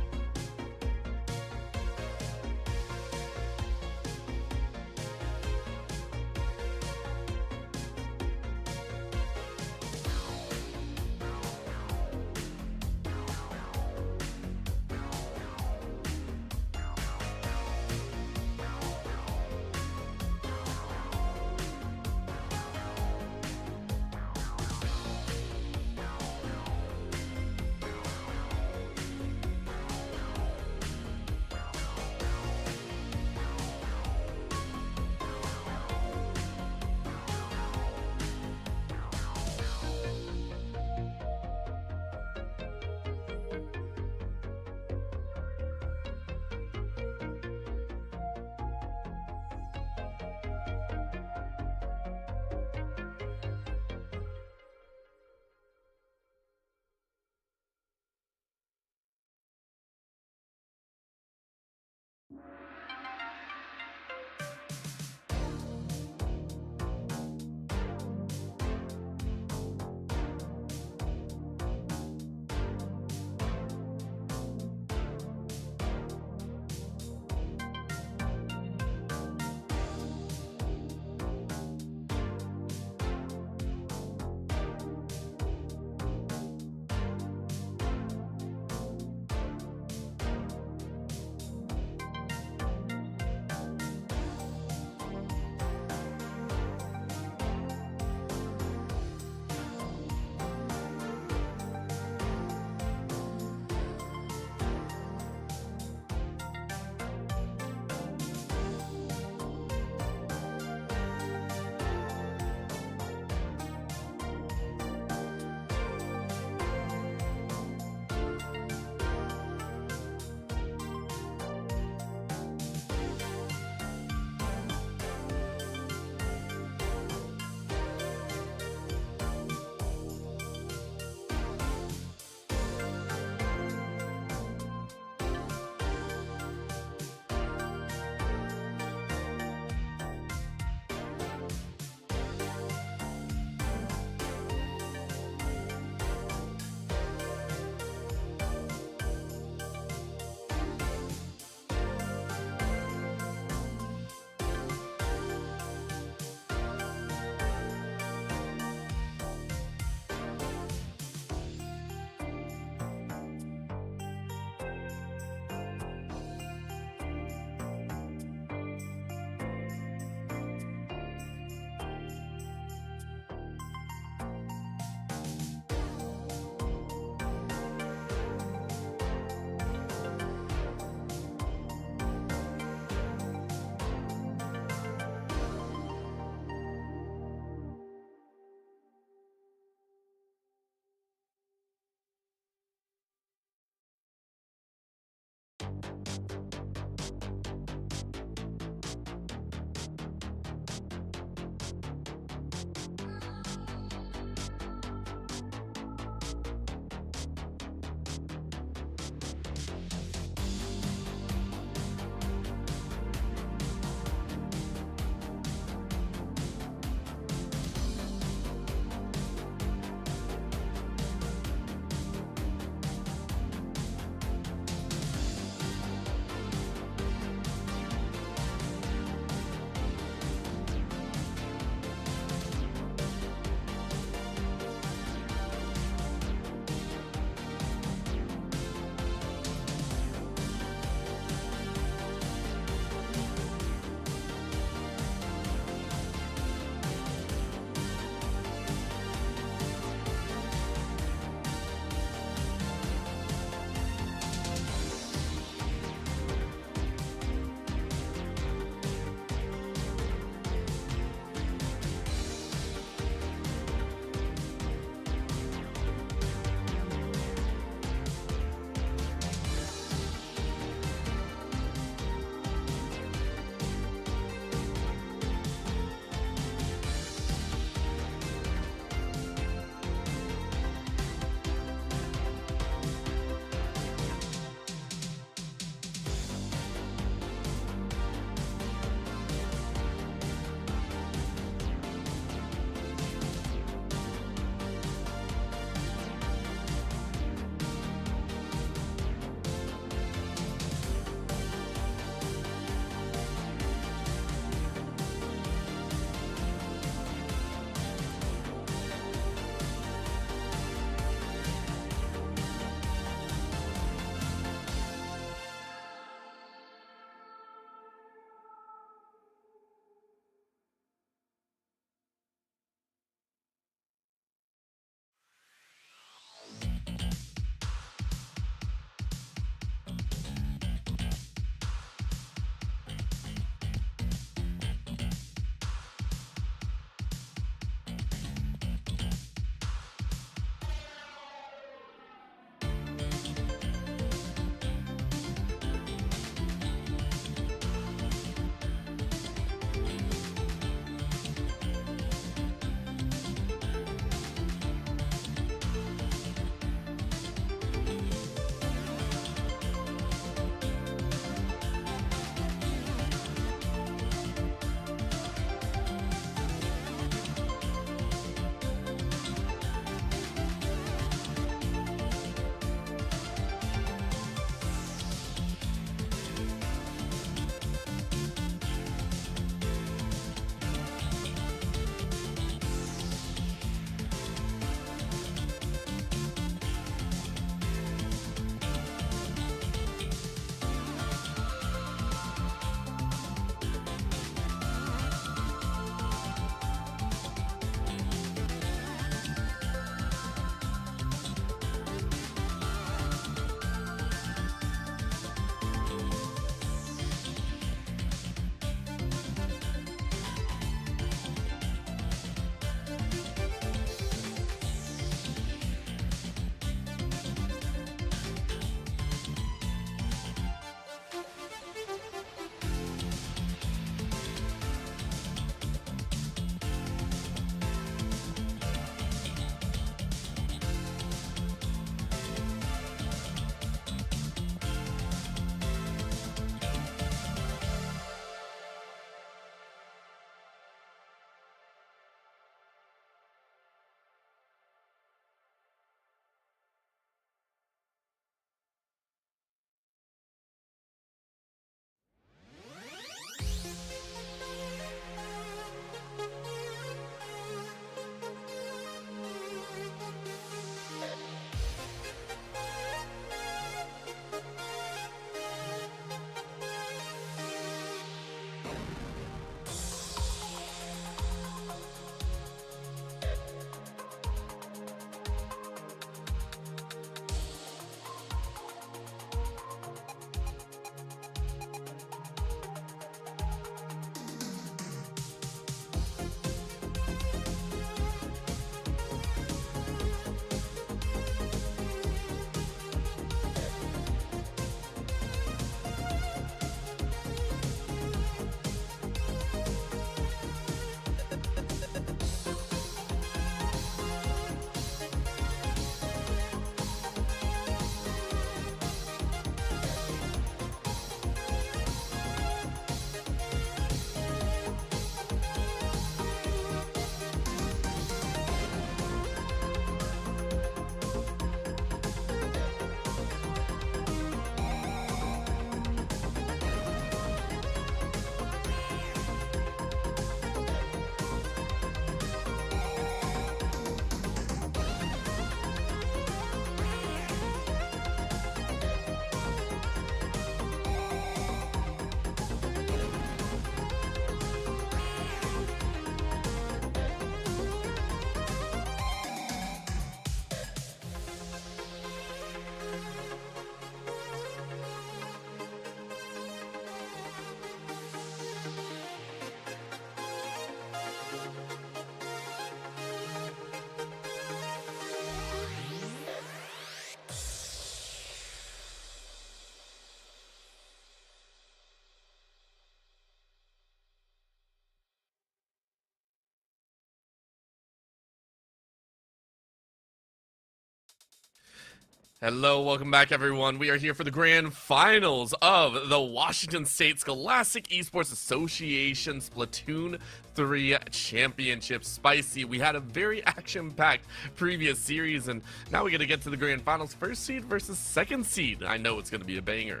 Hello, welcome back, everyone. We are here for the grand finals of the Washington State Scholastic Esports Association Splatoon 3 Championship. Spicy. We had a very action-packed previous series, and now we got to get to the grand finals. First seed versus second seed. I know it's going to be a banger.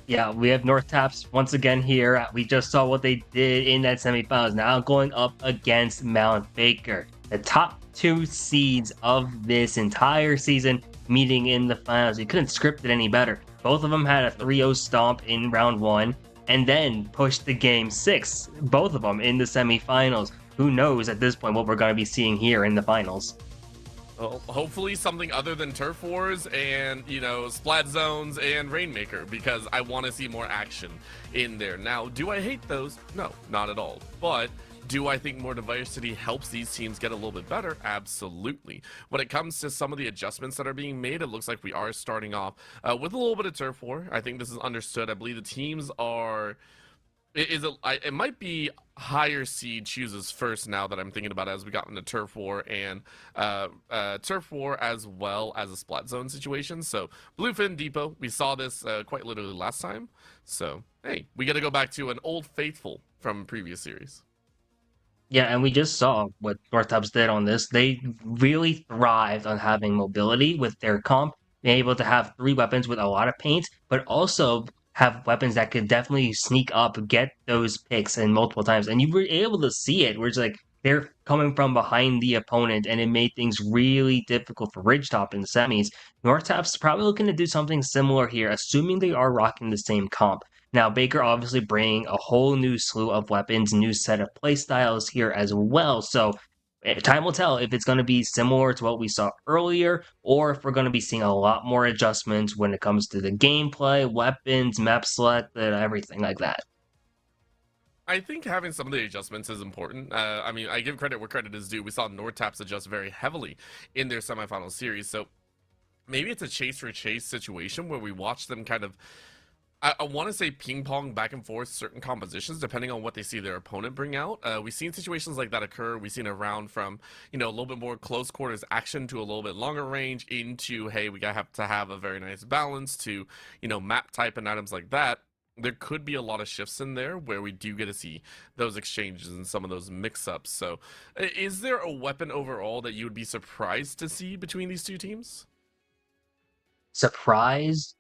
Yeah, we have North Taps once again here. We just saw what they did in that semifinals. Now going up against Mount Baker, the top two seeds of this entire season, meeting in the finals. You couldn't script it any better. Both of them had a 3-0 stomp in round one, and then pushed the game 6, both of them in the semifinals. Who knows at this point what we're going to be seeing here in the finals? Well, hopefully something other than Turf Wars and, Splat Zones and Rainmaker, because I want to see more action in there. Now, do I hate those? No, not at all. But do I think more diversity helps these teams get a little bit better? Absolutely. When it comes to some of the adjustments that are being made, it looks like we are starting off with a little bit of Turf War. I think this is understood. I believe the teams are... It might be higher seed chooses first now that I'm thinking about it, as we got into Turf War and Turf War as well as a Splat Zone situation. So Bluefin Depot, we saw this quite literally last time. So hey, we got to go back to an old faithful from previous series. Yeah, and we just saw what North Taps did on this. They really thrived on having mobility with their comp, being able to have 3 weapons with a lot of paint, but also have weapons that could definitely sneak up, get those picks in multiple times. And you were able to see it, where it's like they're coming from behind the opponent, and it made things really difficult for Ridgetop in the semis. North Tap's probably looking to do something similar here, assuming they are rocking the same comp. Now, Baker obviously bringing a whole new slew of weapons, new set of playstyles here as well. So time will tell if it's going to be similar to what we saw earlier, or if we're going to be seeing a lot more adjustments when it comes to the gameplay, weapons, map select, and everything like that. I think having some of the adjustments is important. I mean, I give credit where credit is due. We saw North Taps adjust very heavily in their semifinal series. So maybe it's a chase for chase situation where we watch them kind of, I want to say, ping pong back and forth certain compositions depending on what they see their opponent bring out. We've seen situations like that occur. We've seen a round from, a little bit more close quarters action to a little bit longer range into, hey, we have to have a very nice balance to, map type and items like that. There could be a lot of shifts in there where we do get to see those exchanges and some of those mix-ups. So is there a weapon overall that you would be surprised to see between these two teams? Surprise?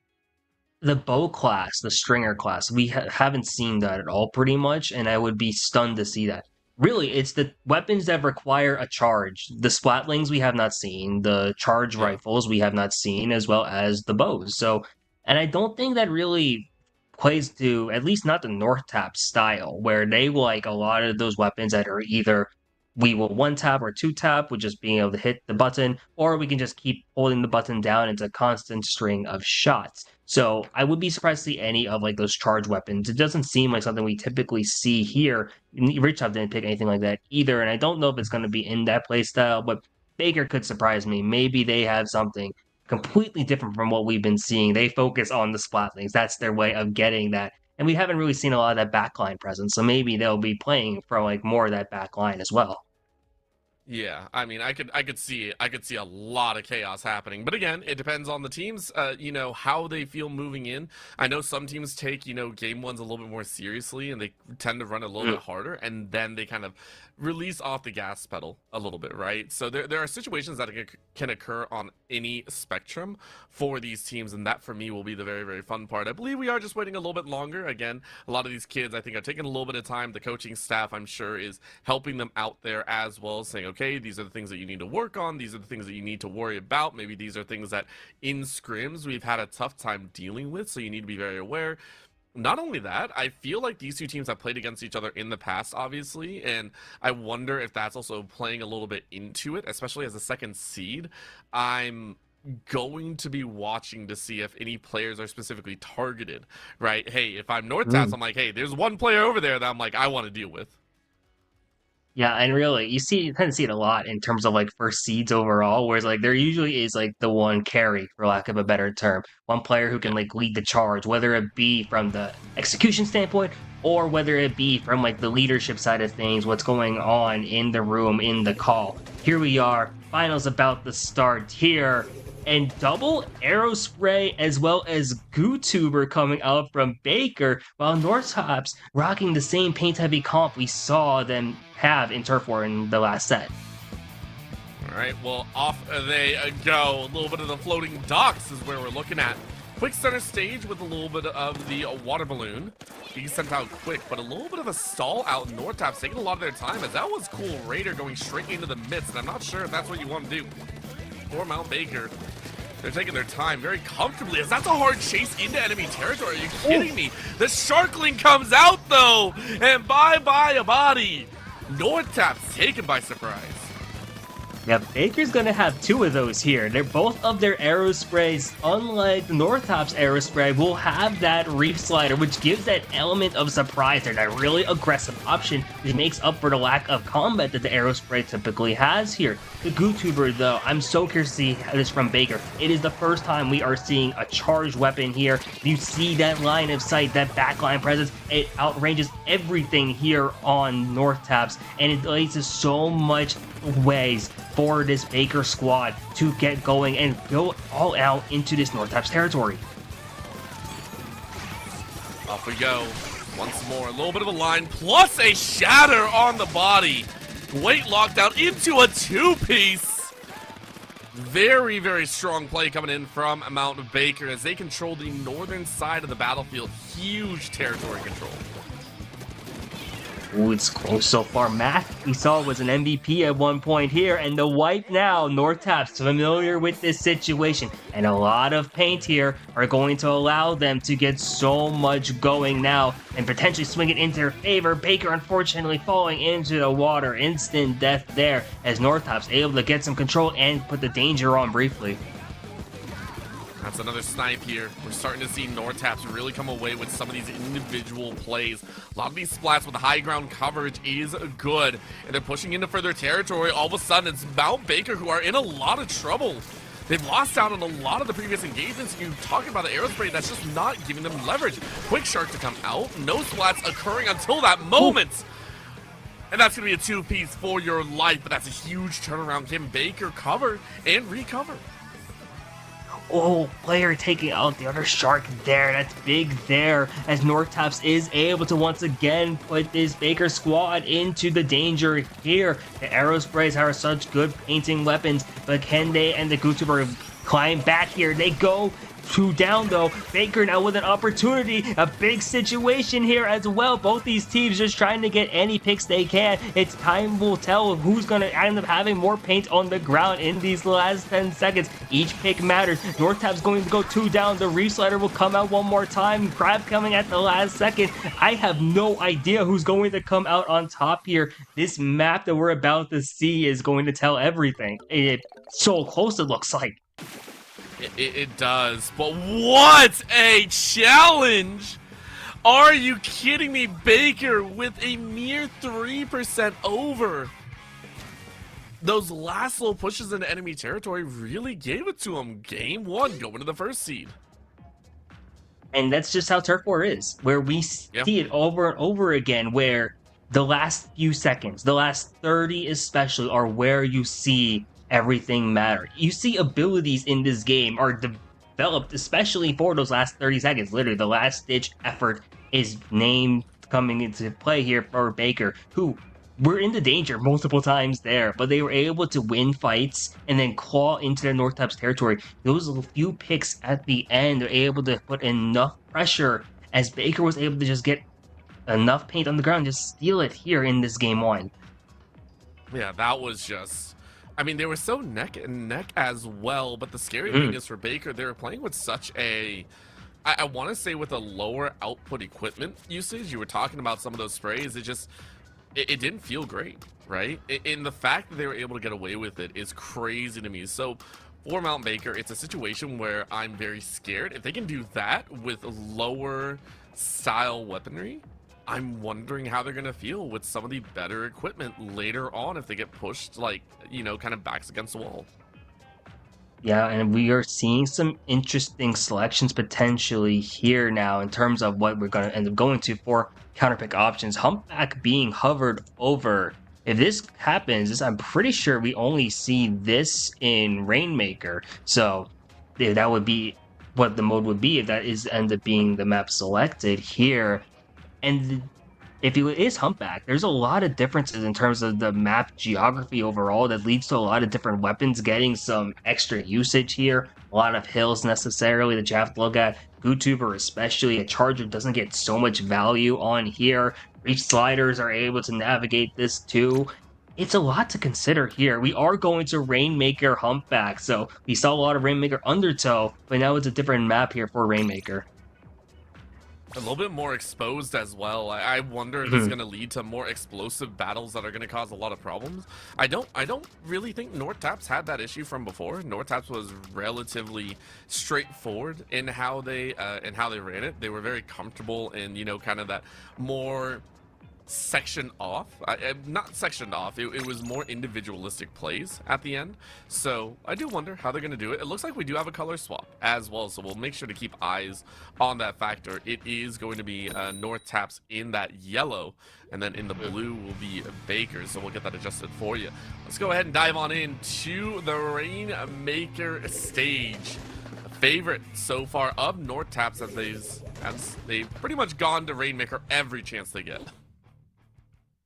The bow class, the stringer class, we haven't seen that at all pretty much, and I would be stunned to see that. Really, it's the weapons that require a charge. The splatlings we have not seen, the charge Yeah. rifles we have not seen, as well as the bows. So, and I don't think that really plays to, at least not the North Tap style, where they like a lot of those weapons that are either we will 1-tap or 2-tap with just being able to hit the button, or we can just keep holding the button down. It's a constant string of shots. So I would be surprised to see any of like those charge weapons. It doesn't seem like something we typically see here. Richard didn't pick anything like that either, and I don't know if it's going to be in that playstyle, but Baker could surprise me. Maybe they have something completely different from what we've been seeing. They focus on the splatlings. That's their way of getting that. And we haven't really seen a lot of that backline presence, so maybe they'll be playing for like more of that backline as well. Yeah, I mean, I could see it. I could see a lot of chaos happening. But again, it depends on the teams, how they feel moving in. I know some teams take, game ones a little bit more seriously and they tend to run a little bit harder, and then they kind of release off the gas pedal a little bit, right? So there are situations that can occur on any spectrum for these teams, and that for me will be the very, very fun part. I believe we are just waiting a little bit longer. Again, a lot of these kids, I think, are taking a little bit of time. The coaching staff, I'm sure, is helping them out there as well, saying, okay, these are the things that you need to work on. These are the things that you need to worry about. Maybe these are things that in scrims we've had a tough time dealing with, so you need to be very aware. Not only that, I feel like these two teams have played against each other in the past, obviously, and I wonder if that's also playing a little bit into it, especially as a second seed. I'm going to be watching to see if any players are specifically targeted, right? Hey, if I'm North Taps, I'm like, hey, there's one player over there that I'm like, I want to deal with. Yeah, and really, you tend to see it a lot in terms of like first seeds overall, whereas like there usually is like the one carry, for lack of a better term, one player who can Yeah. like lead the charge, whether it be from the execution standpoint or whether it be from like the leadership side of things, what's going on in the room, in the call. Here we are, finals about to start here, and double arrow spray as well as goo tuber coming out from Baker, while Northops rocking the same paint heavy comp we saw them have in Turf War in the last set. All right, well, off they go. A little bit of the floating docks is where we're looking at. Quick center stage with a little bit of the water balloon. He sent out quick, but a little bit of a stall out. Nortap's taking a lot of their time, as that was cool. Raider going straight into the midst, and I'm not sure if that's what you want to do. For Mount Baker, they're taking their time very comfortably, as that's a hard chase into enemy territory. Are you kidding me? The Sharkling comes out, though, and bye-bye a body. Nortap's taken by surprise. Yeah, Baker's gonna have two of those here. They're both of their arrow sprays, unlike the Northop's arrow spray, will have that reef slider, which gives that element of surprise there, that really aggressive option that makes up for the lack of combat that the arrow spray typically has here. The goo tuber, though, I'm so curious to see this from Baker. It is the first time we are seeing a charged weapon here. You see that line of sight, that backline presence. It outranges everything here on Northtaps, and it leads to so much ways for this Baker squad to get going and go all out into this Northaps territory. Off we go. Once more, a little bit of a line, plus a shatter on the body. Weight lockdown into a two-piece. Very, very strong play coming in from Mount Baker as they control the northern side of the battlefield. Huge territory control. Ooh, it's close so far. Matt, we saw, was an MVP at one point here, and the wipe now. Northtaps familiar with this situation, and a lot of paint here are going to allow them to get so much going now and potentially swing it into their favor. Baker unfortunately falling into the water. Instant death there as Northtaps able to get some control and put the danger on briefly. That's another snipe here. We're starting to see Northaps really come away with some of these individual plays. A lot of these splats with high ground coverage is good, and they're pushing into further territory. All of a sudden, it's Mount Baker who are in a lot of trouble. They've lost out on a lot of the previous engagements. You're talking about the aerospray that's just not giving them leverage. Quick shark to come out. No splats occurring until that moment. And that's going to be a two-piece for your life, but that's a huge turnaround. Can Baker cover and recover? Oh, player taking out the other shark there. That's big there, as Northtaps is able to once again put this Baker squad into the danger here. The arrow sprays are such good painting weapons, but can they and the Gutuber climb back here? They go two down though. Baker now with an opportunity, a big situation here as well. Both these teams just trying to get any picks they can. It's time will tell who's going to end up having more paint on the ground in these last 10 seconds. Each pick matters. Northap's going to go two down. The reef slider will come out one more time. Crab coming at the last second. I have no idea who's going to come out on top here. This map that we're about to see is going to tell everything. It's so close it looks like. It does, but what a challenge! Are you kidding me? Baker with a mere 3% over. Those last little pushes into enemy territory really gave it to him. Game one, going to the first seed. And that's just how Turf War is, where we see it over and over again, where the last few seconds, the last 30 especially, are where you see everything matter. You see abilities in this game are developed especially for those last 30 seconds. Literally, the last ditch effort is named coming into play here for Baker, who were in the danger multiple times there, but they were able to win fights and then claw into their Northtaps territory. Those few picks at the end are able to put enough pressure as Baker was able to just get enough paint on the ground, just steal it here in this game one. Yeah, that was just... I mean, they were so neck and neck as well, but the scary thing is for Baker, they were playing with such a, I want to say with a lower output equipment usage. You were talking about some of those sprays. It didn't feel great, right? And the fact that they were able to get away with it is crazy to me. So for Mount Baker, it's a situation where I'm very scared. If they can do that with lower style weaponry, I'm wondering how they're going to feel with some of the better equipment later on if they get pushed, like, you know, kind of backs against the wall. Yeah, and we are seeing some interesting selections potentially here now in terms of what we're going to end up going to for counterpick options. Humpback being hovered over. If this happens, I'm pretty sure we only see this in Rainmaker. So that would be what the mode would be if that is end up being the map selected here. And if it is Humpback, there's a lot of differences in terms of the map geography overall that leads to a lot of different weapons getting some extra usage here. A lot of hills necessarily that you have to look at. Gootuber especially, a Charger doesn't get so much value on here. Reach sliders are able to navigate this too. It's a lot to consider here. We are going to Rainmaker Humpback, so we saw a lot of Rainmaker Undertow, but now it's a different map here for Rainmaker. A little bit more exposed as well. I wonder if it's going to lead to more explosive battles that are going to cause a lot of problems. I don't really think North Taps had that issue from before. North Taps was relatively straightforward in how they ran it. They were very comfortable in, you know, kind of that more section off, not sectioned off, it was more individualistic plays at the end. So I do wonder how they're going to do it. It looks like we do have a color swap as well, so we'll make sure to keep eyes on that factor. It is going to be North Taps in that yellow, and then in the blue will be Baker, so we'll get that adjusted for you. Let's go ahead and dive on into the Rainmaker stage. Favorite so far of North Taps as they've pretty much gone to Rainmaker every chance they get.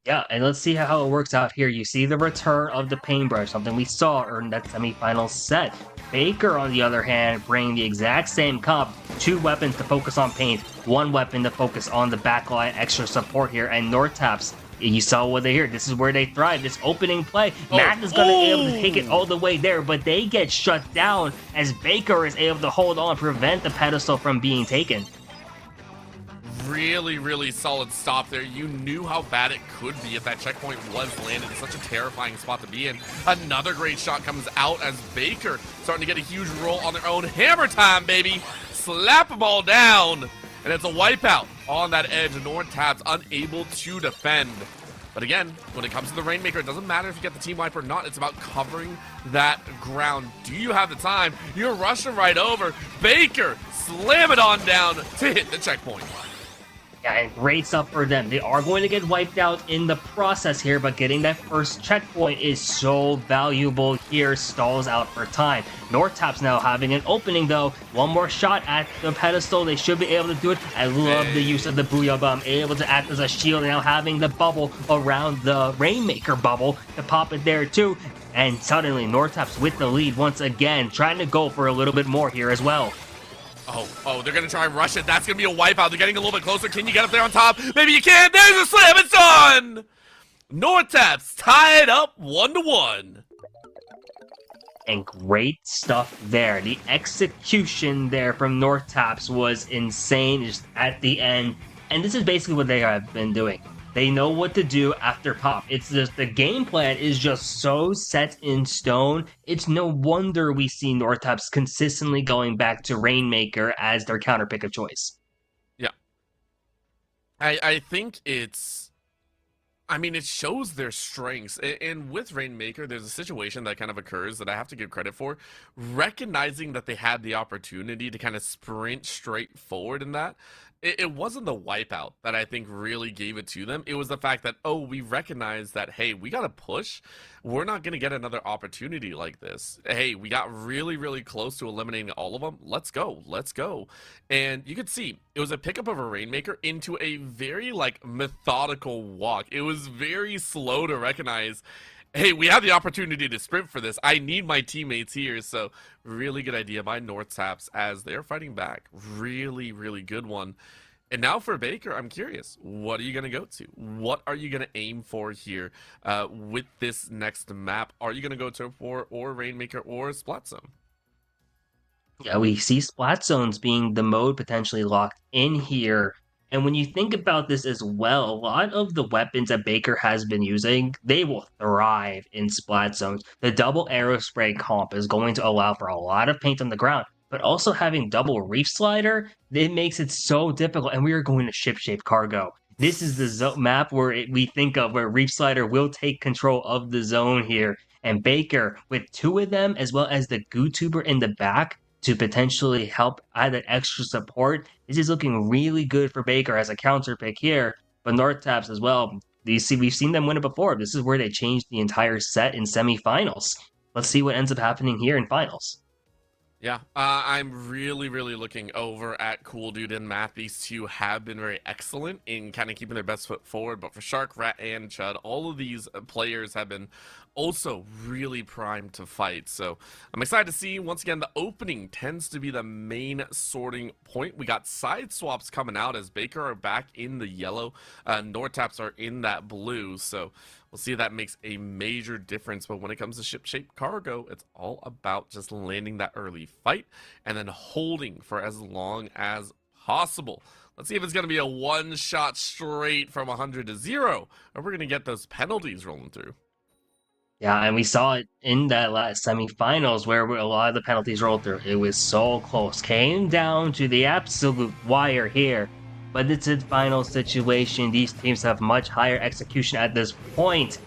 Yeah, and let's see how it works out here. You see the return of the paintbrush, something we saw in that semifinal set. Baker, on the other hand, bringing the exact same comp, 2 weapons to focus on paint, 1 weapon to focus on the backline, extra support here, and North Taps. You saw what they hear. This is where they thrive. This opening play, Matt is going to be able to take it all the way there, but they get shut down as Baker is able to hold on, prevent the pedestal from being taken. Really solid stop there. You knew how bad it could be if that checkpoint was landed. It's such a terrifying spot to be in. Another great shot comes out as Baker starting to get a huge roll on their own. Hammer time, baby! Slap them all down! And it's a wipeout on that edge. North Taps unable to defend. But again, when it comes to the Rainmaker, it doesn't matter if you get the team wipe or not. It's about covering that ground. Do you have the time? You're rushing right over. Baker, slam it on down to hit the checkpoint. Yeah, and great stuff for them. They are going to get wiped out in the process here, but getting that first checkpoint is so valuable here. Stalls out for time. North Taps now having an opening, though. One more shot at the pedestal. They should be able to do it. I love the use of the Booyah Bomb. Able to act as a shield, now having the bubble around the Rainmaker bubble to pop it there, too. And suddenly, North Taps with the lead once again, trying to go for a little bit more here as well. Oh, they're going to try and rush it. That's going to be a wipeout. They're getting a little bit closer. Can you get up there on top? Maybe you can. There's a slam. It's on! North Taps tied up 1-1. And great stuff there. The execution there from North Taps was insane just at the end. And this is basically what they have been doing. They know what to do after pop. It's just the game plan is just so set in stone. It's no wonder we see North Taps consistently going back to Rainmaker as their counter pick of choice. Yeah. I think it shows their strengths. And with Rainmaker, there's a situation that kind of occurs that I have to give credit for. Recognizing that they had the opportunity to kind of sprint straight forward in that. It wasn't the wipeout that I think really gave it to them. It was the fact that, we recognize that, hey, we got to push. We're not going to get another opportunity like this. Hey, we got really close to eliminating all of them. Let's go. And you could see it was a pickup of a Rainmaker into a very, methodical walk. It was very slow to recognize, hey, we have the opportunity to sprint for this. I need my teammates here. So really good idea by North Taps as they're fighting back. Really good one. And now for Baker, I'm curious, what are you going to go to? What are you going to aim for here with this next map? Are you going to go to or Rainmaker or Splat Zone? Yeah, we see Splat Zones being the mode potentially locked in here. And when you think about this as well, a lot of the weapons that Baker has been using, they will thrive in Splat Zones. The double arrow spray comp is going to allow for a lot of paint on the ground, but also having double reef slider, it makes it so difficult. And we are going to ship-shape cargo. This is the map where we think of where reef slider will take control of the zone here. And Baker, with 2 of them, as well as the Gootuber in the back, to potentially help add that extra support. This is looking really good for Baker as a counter pick here, but North Taps as well. We've seen them win it before. This is where they changed the entire set in semifinals. Let's see what ends up happening here in finals. Yeah, I'm really, really looking over at Cool Dude and Matt. These two have been very excellent in kind of keeping their best foot forward. But for Shark, Rat, and Chud, all of these players have been also really primed to fight. So I'm excited to see, once again, the opening tends to be the main sorting point. We got side swaps coming out as Baker are back in the yellow. Nortaps are in that blue. So we'll see if that makes a major difference. But when it comes to ship-shaped cargo, it's all about just landing that early fight and then holding for as long as possible. Let's see if it's going to be a one-shot straight from 100 to 0, or we're going to get those penalties rolling through. Yeah, and we saw it in that last semifinals where a lot of the penalties rolled through. It was so close. Came down to the absolute wire here. But it's a final situation. These teams have much higher execution at this point.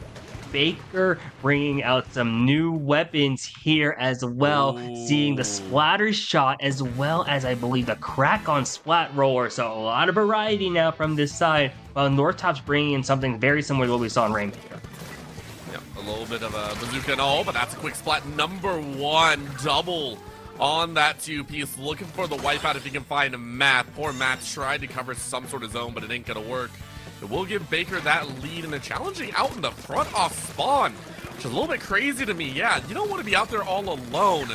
Baker bringing out some new weapons here as well. Ooh. Seeing the splatter shot as well as, I believe, the crack on splat roller. So a lot of variety now from this side. While Nortop's bringing in something very similar to what we saw in Rainbow. A little bit of a bazooka and all, but that's a quick splat. Number 1 double on that 2-piece. Looking for the wipeout if he can find Matt. Poor Matt tried to cover some sort of zone, but it ain't gonna work. It will give Baker that lead, and the challenging out in the front off spawn, which is a little bit crazy to me. Yeah, you don't want to be out there all alone.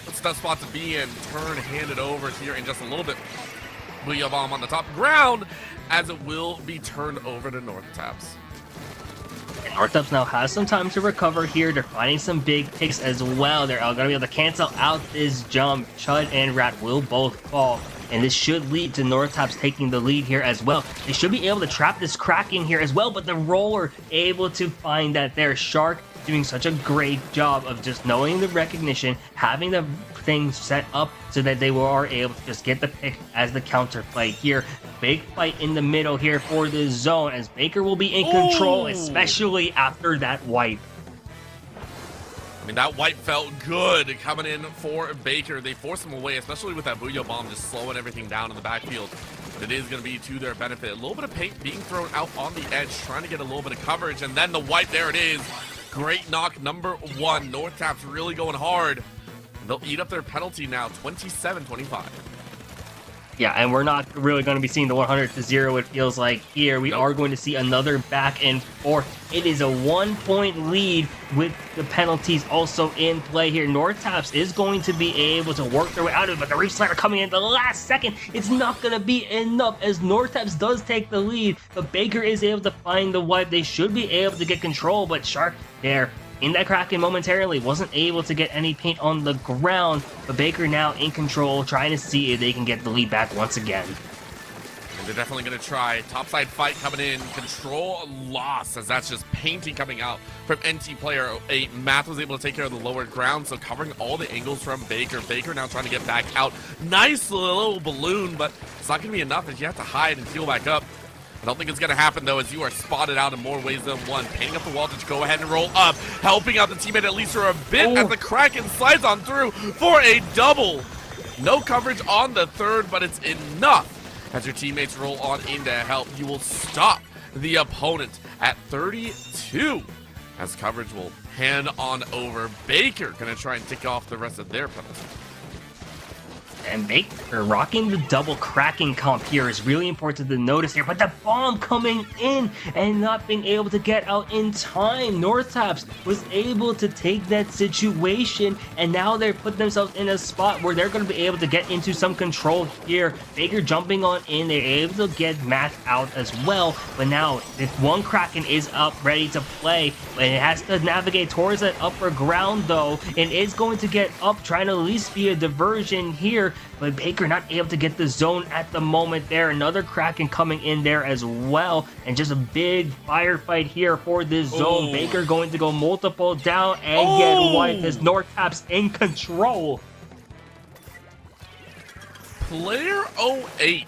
That's that spot to be in. Turn, hand it over here in just a little bit. Booyah bomb on the top ground, as it will be turned over to Nortaps. Northups now has some time to recover here. They're finding some big picks as well. They're going to be able to cancel out this jump. Chud and Rat will both fall. And this should lead to Northups taking the lead here as well. They should be able to trap this Kraken here as well, but the roller able to find that there. Shark doing such a great job of just knowing the recognition, having the things set up so that they are able to just get the pick as the counter play here. Big fight in the middle here for this zone as Baker will be in control, especially after that wipe. I mean, that wipe felt good coming in for Baker. They forced him away, especially with that Booyah bomb just slowing everything down in the backfield. But it is going to be to their benefit. A little bit of paint being thrown out on the edge, trying to get a little bit of coverage, and then the wipe, there it is. Great knock, number 1. Nortap's really going hard. They'll eat up their penalty now, 27-25. Yeah, and we're not really going to be seeing the 100 to 0, it feels like here. We are going to see another back and forth. It is a 1-point lead with the penalties also in play here. Northaps is going to be able to work their way out of it, but the Reef Slider coming in the last second. It's not going to be enough as Northaps does take the lead, but Baker is able to find the wipe. They should be able to get control, but Shark there in that Kraken momentarily wasn't able to get any paint on the ground, but Baker now in control, trying to see if they can get the lead back once again. And they're definitely going to try. Topside fight coming in. Control loss, as that's just painting coming out from NT player 8. Math was able to take care of the lower ground, so covering all the angles from Baker. Baker now trying to get back out. Nice little balloon, but it's not going to be enough as you have to hide and heal back up. I don't think it's going to happen, though, as you are spotted out in more ways than one. Painting up the wall to go ahead and roll up. Helping out the teammate at least for a bit as the Kraken slides on through for a double. No coverage on the third, but it's enough. As your teammates roll on in to help, you will stop the opponent at 32. As coverage will hand on over. Baker going to try and tick off the rest of their penalty. And Baker rocking the double cracking comp here is really important to notice here, but the bomb coming in and not being able to get out in time. Northaps was able to take that situation, and now they're putting themselves in a spot where they're going to be able to get into some control here. Baker jumping on in, they're able to get Matt out as well, but now if one Kraken is up, ready to play, and it has to navigate towards that upper ground though, and is going to get up, trying to at least be a diversion here. But Baker not able to get the zone at the moment there. Another Kraken coming in there as well. And just a big firefight here for this zone. Oh. Baker going to go multiple down and get wiped as Northaps in control. Player 08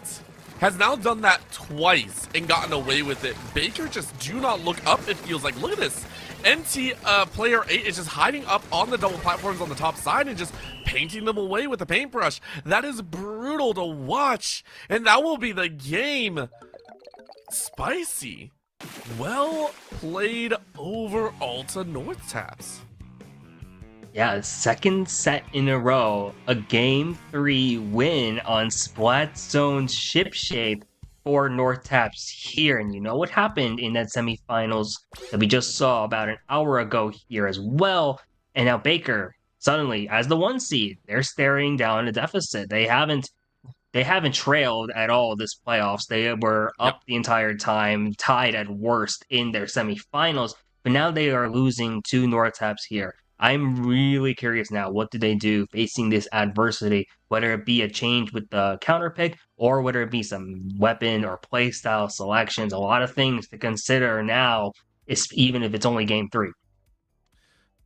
has now done that twice and gotten away with it. Baker just do not look up, it feels like. Look at this. NT player 8 is just hiding up on the double platforms on the top side and just painting them away with a paintbrush. That is brutal to watch. And that will be the game. Spicy. Well played overall to Northaps. Yeah, second set in a row, a game 3 win on Splat Zone's ship shape for North Taps here. And you know what happened in that semifinals that we just saw about an hour ago here as well. And now Baker, suddenly, as the 1 seed, they're staring down a deficit. They haven't trailed at all this playoffs. They were Yep. up the entire time, tied at worst in their semifinals, but now they are losing to North Taps here. I'm really curious now, what do they do facing this adversity, whether it be a change with the counter pick or whether it be some weapon or playstyle selections, a lot of things to consider now, even if it's only game 3.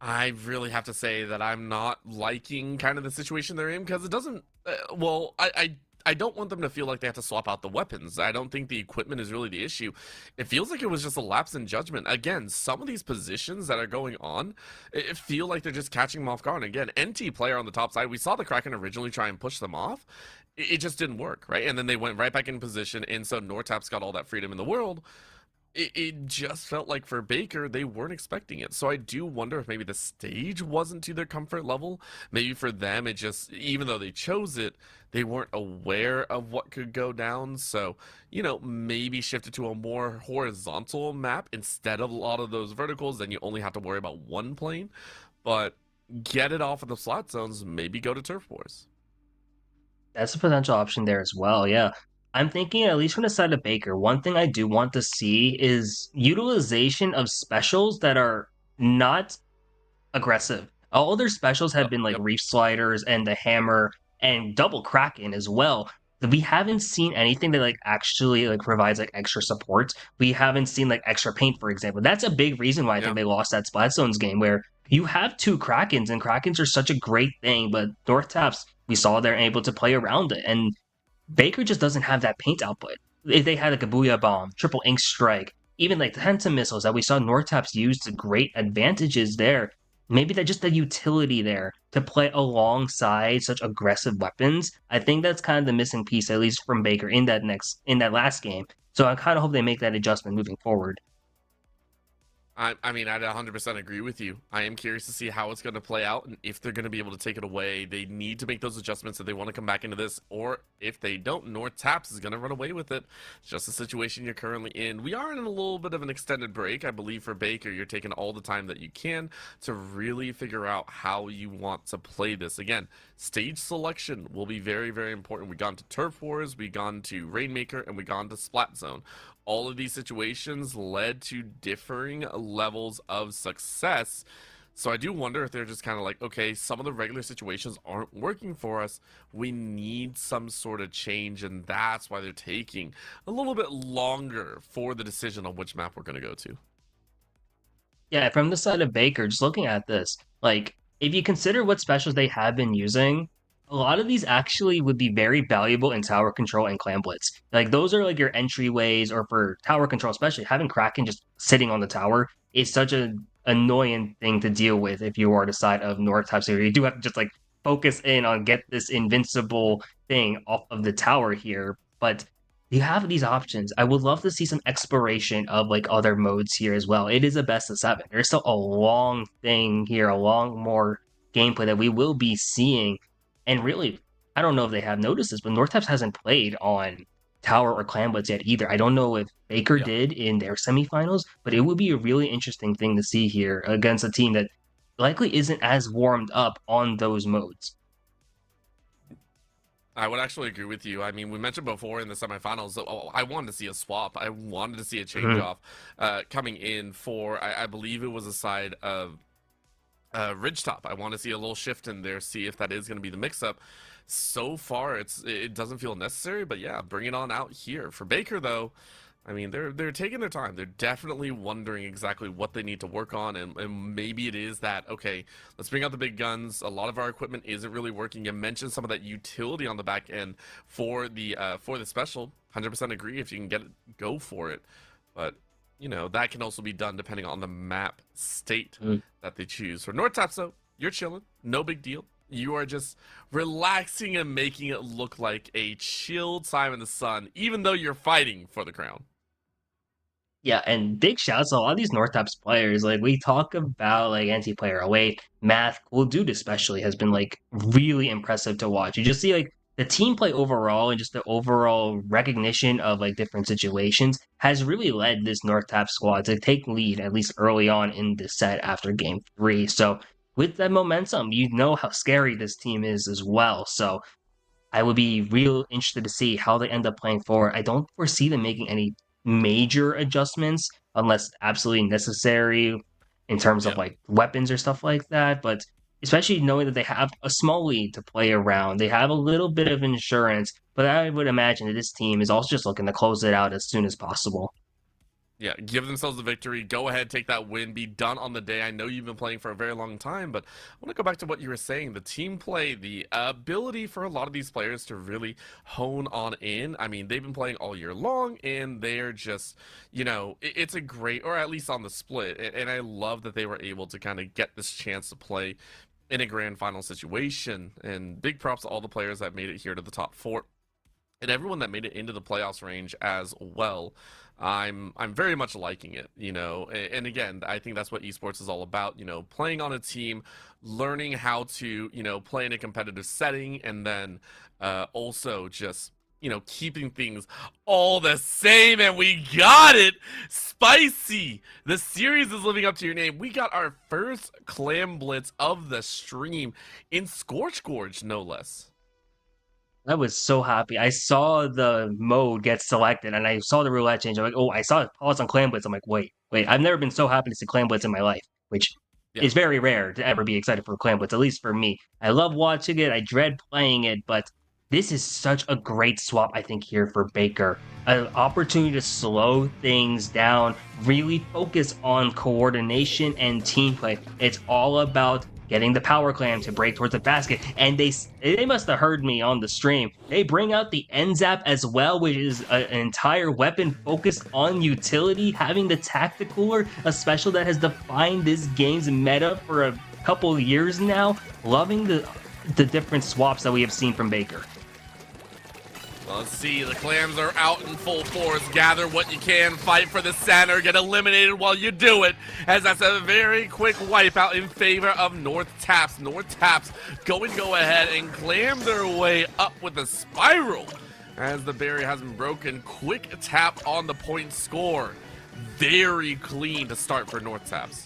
I really have to say that I'm not liking kind of the situation they're in because it doesn't. Well, I don't want them to feel like they have to swap out the weapons. I don't think the equipment is really the issue. It feels like it was just a lapse in judgment. Again, some of these positions that are going on, it feel like they're just catching them off guard. And again, NT player on the top side, we saw the Kraken originally try and push them off. It just didn't work, right? And then they went right back in position, and so Nortap's got all that freedom in the world. It just felt like for Baker, they weren't expecting it. So I do wonder if maybe the stage wasn't to their comfort level. Maybe for them, it just, even though they chose it, they weren't aware of what could go down. So, maybe shifted to a more horizontal map instead of a lot of those verticals. Then you only have to worry about one plane. But get it off of the slot zones, maybe go to turf wars. That's a potential option there as well. Yeah. I'm thinking, at least from the side of Baker, one thing I do want to see is utilization of specials that are not aggressive. All their specials have Yep, been like yep. reef sliders and the hammer and double kraken as well. We haven't seen anything that like actually like provides like extra support. We haven't seen like extra paint, for example. That's a big reason why I think Yeah. they lost that Splatstones game, where you have two krakens and krakens are such a great thing, but North Taps, we saw they're able to play around it, and Baker just doesn't have that paint output. If they had like a Booyah Bomb, Triple Ink Strike, even like the Phantom Missiles that we saw Nortaps use to great advantages there, maybe that just the utility there to play alongside such aggressive weapons. I think that's kind of the missing piece, at least from Baker in that last game. So I kind of hope they make that adjustment moving forward. I mean, I 100% agree with you. I am curious to see how it's going to play out and if they're going to be able to take it away. They need to make those adjustments if they want to come back into this, or if they don't, North Taps is going to run away with it. It's just the situation you're currently in. We are in a little bit of an extended break. I believe for Baker, you're taking all the time that you can to really figure out how you want to play this. Again, stage selection will be very, very important. We've gone to Turf Wars, we've gone to Rainmaker, and we've gone to Splat Zone. All of these situations led to differing levels of success. So I do wonder if they're just kind of like, okay, some of the regular situations aren't working for us. We need some sort of change, and that's why they're taking a little bit longer for the decision on which map we're going to go to. Yeah, from the side of Baker, just looking at this, like if you consider what specials they have been using, a lot of these actually would be very valuable in tower control and clan blitz. Like those are like your entryways, or for tower control, especially having Kraken just sitting on the tower is such an annoying thing to deal with if you are the side of North type. So you do have to just like focus in on get this invincible thing off of the tower here. But you have these options. I would love to see some exploration of like other modes here as well. It is a best of 7. There's still a long thing here, a long more gameplay that we will be seeing. And really, I don't know if they have noticed this, but Northtaps hasn't played on Tower or Clan Blitz yet either. I don't know if Baker Yeah. did in their semifinals, but it would be a really interesting thing to see here against a team that likely isn't as warmed up on those modes. I would actually agree with you. I mean, we mentioned before in the semifinals, I wanted to see a swap. I wanted to see a change Mhm. off coming in for, I believe it was a side of Ridgetop. I want to see a little shift in there, see if that is going to be the mix-up. So far, it doesn't feel necessary, but yeah, bring it on out here. For Baker, though, I mean, they're taking their time. They're definitely wondering exactly what they need to work on, and maybe it is that, okay, let's bring out the big guns. A lot of our equipment isn't really working. You mentioned some of that utility on the back end for the special. 100% agree. If you can get it, go for it. But that can also be done depending on the map state Mm. that they choose. For North Tapso, you're chilling, no big deal. You are just relaxing and making it look like a chill time in the sun, even though you're fighting for the crown. Yeah, and big shouts to a lot of these North Taps players. Like we talk about like anti-player away, Math, Cool Dude especially has been like really impressive to watch. You just see like the team play overall and just the overall recognition of like different situations has really led this North Tap squad to take lead at least early on in the set after game three. So with that momentum, you know how scary this team is as well. So I would be real interested to see how they end up playing forward. I don't foresee them making any major adjustments unless absolutely necessary in terms of Yeah. like weapons or stuff like that. But especially knowing that they have a small lead to play around, they have a little bit of insurance. But I would imagine that this team is also just looking to close it out as soon as possible. Yeah, give themselves the victory. Go ahead, take that win, be done on the day. I know you've been playing for a very long time, but I want to go back to what you were saying. The team play, the ability for a lot of these players to really hone on in. I mean, they've been playing all year long, and they're just, it's a great, or at least on the split. And I love that they were able to kind of get this chance to play in a grand final situation. And big props to all the players that made it here to the top four and everyone that made it into the playoffs range as well. I'm very much liking it, and again, I think that's what esports is all about, playing on a team, learning how to, play in a competitive setting, and then also just, keeping things all the same. And we got it, spicy. The series is living up to your name. We got our first clam blitz of the stream in Scorch Gorge, no less. I was so happy. I saw the mode get selected and I saw the roulette change. I'm like, oh, I saw it pause on Clan Blitz. I'm like, wait. I've never been so happy to see Clan Blitz in my life, which Yeah. is very rare to ever be excited for Clan Blitz, at least for me. I love watching it. I dread playing it, but this is such a great swap, I think, here for Baker. An opportunity to slow things down, really focus on coordination and team play. It's all about getting the power clam to break towards the basket, and they must have heard me on the stream. They bring out the NZAP as well, which is an entire weapon focused on utility, having the tacticaler, a special that has defined this game's meta for a couple of years now. Loving the different swaps that we have seen from Baker. Let's see, the clams are out in full force. Gather what you can, fight for the center, get eliminated while you do it. As that's a very quick wipeout in favor of North Taps. North Taps go ahead and clam their way up with a spiral. As the barrier has been broken, quick tap on the point score. Very clean to start for North Taps.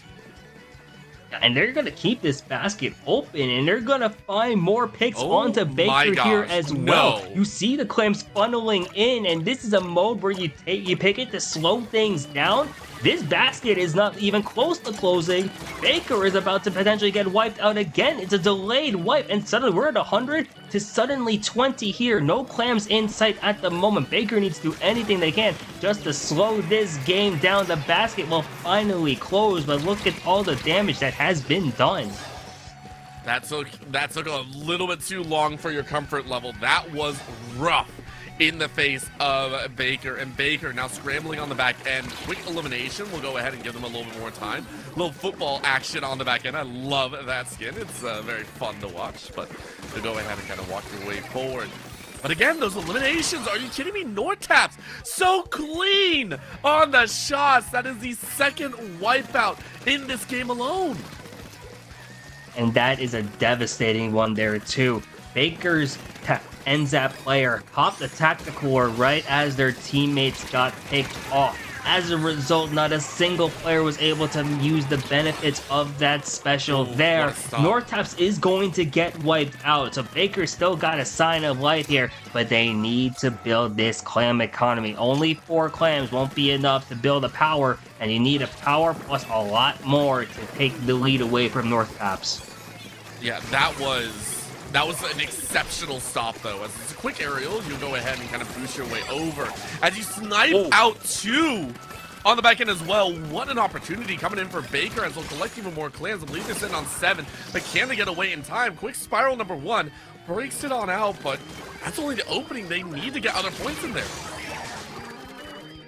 And they're going to keep this basket open, and they're going to find more picks onto Baker here as well. You see the clams funneling in, and this is a mode where you pick it to slow things down. This basket is not even close to closing. Baker is about to potentially get wiped out again. It's a delayed wipe, and suddenly we're at 100 to suddenly 20 here. No clams in sight at the moment. Baker needs to do anything they can just to slow this game down. The basket will finally close, but look at all the damage that has been done. That took a little bit too long for your comfort level. That was rough in the face of Baker, and Baker now scrambling on the back end. Quick elimination will go ahead and give them a little bit more time. A little football action on the back end. I love that skin. It's very fun to watch, but to go ahead and kind of walk your way forward. But again, those eliminations, are you kidding me? North Taps, so clean on the shots. That is the second wipeout in this game alone. And that is a devastating one there too. Baker's NZAP player popped the tactical right as their teammates got picked off. As a result, not a single player was able to use the benefits of that special there. North Taps is going to get wiped out, so Baker still got a sign of life here, but they need to build this clam economy. Only 4 clams won't be enough to build a power, and you need a power plus a lot more to take the lead away from North Taps. Yeah, that was an exceptional stop, though. As it's a quick aerial, you go ahead and kind of boost your way over. As you snipe out 2 on the back end as well. What an opportunity coming in for Baker as they'll collect even more clans. I believe they're sitting on 7, but can they get away in time? Quick spiral number 1 breaks it on out, but that's only the opening. They need to get other points in there.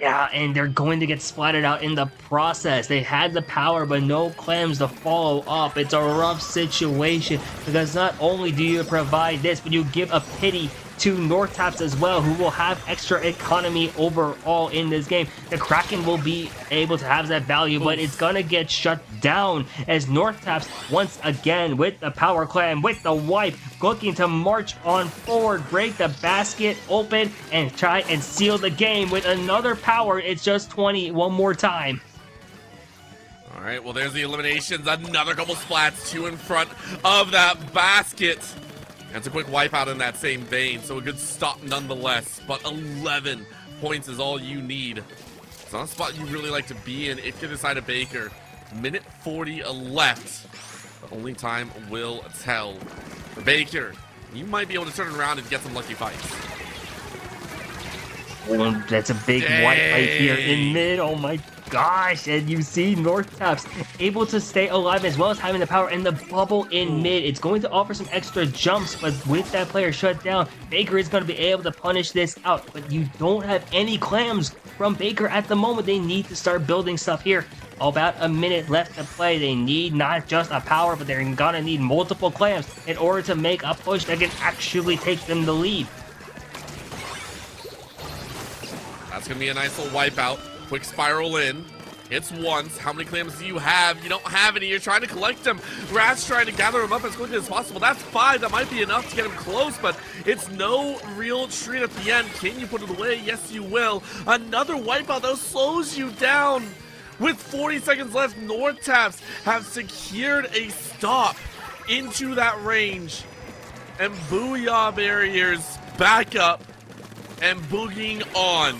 Yeah, and they're going to get splattered out in the process. They had the power, but no clams to follow up. It's a rough situation because not only do you provide this, but you give a pity to North Taps as well, who will have extra economy overall in this game. The Kraken will be able to have that value, but it's gonna get shut down as North Taps once again with the power clam, with the wipe, looking to march on forward, break the basket open, and try and seal the game with another power. It's just 20 one more time. All right, well, there's the eliminations. Another couple splats, 2 in front of that basket. And it's a quick wipeout in that same vein, so a good stop nonetheless. But 11 points is all you need. It's not a spot you really like to be in if you're the side of Baker. Minute 40 left. The only time will tell. For Baker, you might be able to turn around and get some lucky fights. Oh, that's a big white right here in mid. Oh my gosh. And you see North Taps able to stay alive as well as having the power and the bubble in mid. It's going to offer some extra jumps, but with that player shut down, Baker is going to be able to punish this out. But you don't have any clams from Baker at the moment. They need to start building stuff here. About a minute left to play. They need not just a power, but they're gonna need multiple clams in order to make a push that can actually take them the lead. That's gonna be a nice little wipeout. Quick spiral in. Hits once. How many clams do you have? You don't have any. You're trying to collect them. Rat's trying to gather them up as quickly as possible. That's 5. That might be enough to get him close, but it's no real treat at the end. Can you put it away? Yes, you will. Another wipeout that slows you down. With 40 seconds left, North Taps have secured a stop into that range. And Booyah Barriers back up and boogieing on.